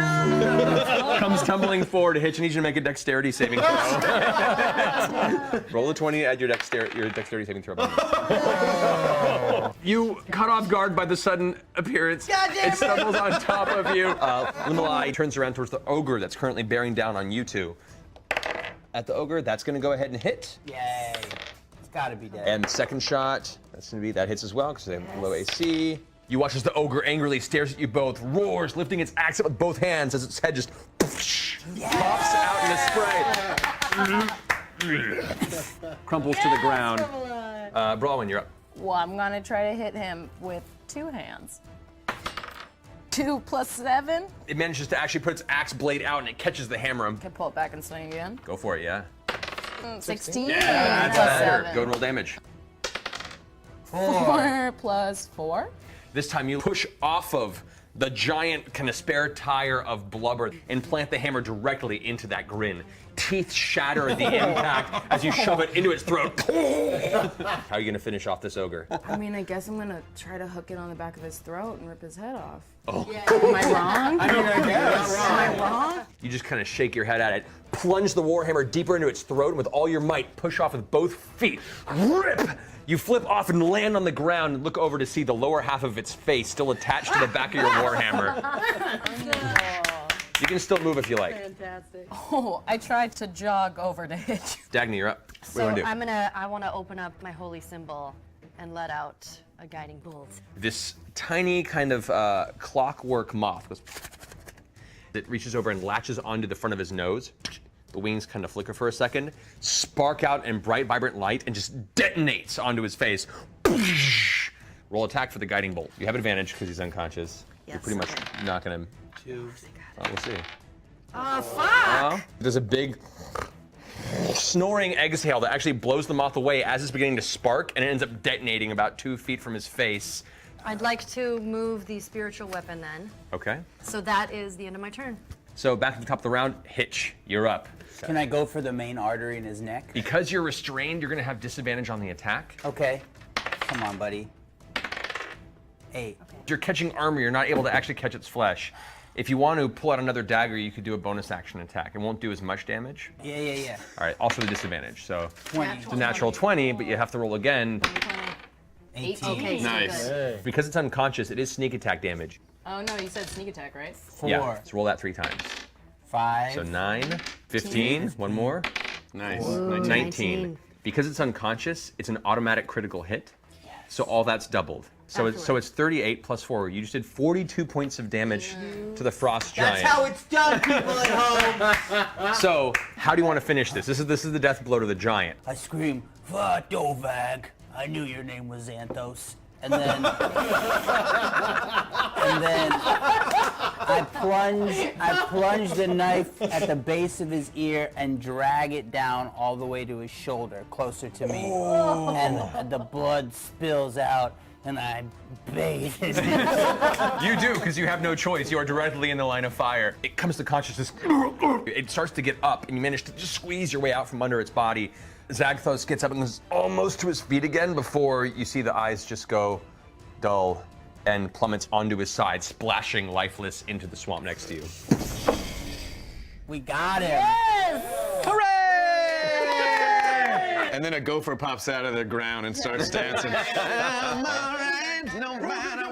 Comes tumbling forward. Hitch, I need you to make a dexterity saving throw. Roll a 20, add your dexterity saving throw. You caught off guard by the sudden appearance. It stumbles on top of you. Limelai turns around towards the ogre that's currently bearing down on you two. At the ogre, that's going to go ahead and hit. Yay. It's gotta be dead. And second shot, that hits as well because they have low AC. You watch as the ogre angrily stares at you both, roars, lifting its axe up with both hands as its head just pops out in a spray. Crumples to the ground. Brawwin, you're up. Well, I'm gonna try to hit him with 2 hands. 2 plus 7. It manages to actually put its axe blade out and it catches the hammer. Can pull it back and swing again. Go for it, yeah. 16 That's plus better. 7. Go and roll damage. 4 plus 4. This time you push off of the giant kind of spare tire of blubber and plant the hammer directly into that grin. Teeth shatter at the impact as you shove it into its throat. How are you gonna finish off this ogre? I mean, I guess I'm gonna try to hook it on the back of his throat and rip his head off. Oh. Am I wrong? I mean, I guess. Am I wrong? You just kind of shake your head at it, plunge the warhammer deeper into its throat, and with all your might, push off with both feet. Rip! You flip off and land on the ground and look over to see the lower half of its face still attached to the back of your warhammer. You can still move if you like. Fantastic. Oh, I tried to jog over to Hitch. Dagny, you're up. What do So you want to do? I want to open up my holy symbol and let out a guiding bolt. This tiny kind of clockwork moth goes. It reaches over and latches onto the front of his nose. The wings kind of flicker for a second, spark out in bright, vibrant light, and just detonates onto his face. Roll attack for the guiding bolt. You have advantage because he's unconscious. You're Yes, pretty much okay. not gonna. 2. We'll see. Oh, fuck! There's a big snoring exhale that actually blows the moth away as it's beginning to spark, and it ends up detonating about 2 feet from his face. I'd like to move the spiritual weapon then. Okay. So that is the end of my turn. So back to the top of the round, Hitch, you're up. Can I go for the main artery in his neck? Because you're restrained, you're gonna have disadvantage on the attack. Okay. Come on, buddy. 8. You're catching armor, you're not able to actually catch its flesh. If you want to pull out another dagger, you could do a bonus action attack. It won't do as much damage. Yeah. All right, also the disadvantage. So 20. it's a natural 20, but you have to roll again. 18. Okay, Nice. good. Because it's unconscious, it is sneak attack damage. Oh no, you said sneak attack, right? 4. Yeah, so roll that 3 times. 5. So 9, 15, one more, Nice. 19. Because it's unconscious, it's an automatic critical hit. So all that's doubled. So it's 38 plus 4. You just did 42 points of damage to the frost giant. That's how it's done, people at home. So how do you want to finish this? This is the death blow to the giant. I scream, Dovag. I knew your name was Xanthos. And then I plunge the knife at the base of his ear and drag it down all the way to his shoulder, closer to me. And the blood spills out, and I bathe his You do, because you have no choice. You are directly in the line of fire. It comes to consciousness. It starts to get up, and you manage to just squeeze your way out from under its body. Xanthos gets up and goes almost to his feet again before you see the eyes just go dull and plummets onto his side, splashing lifeless into the swamp next to you. We got him. Yes! Hooray! And then a gopher pops out of the ground and starts dancing. I'm alright, no matter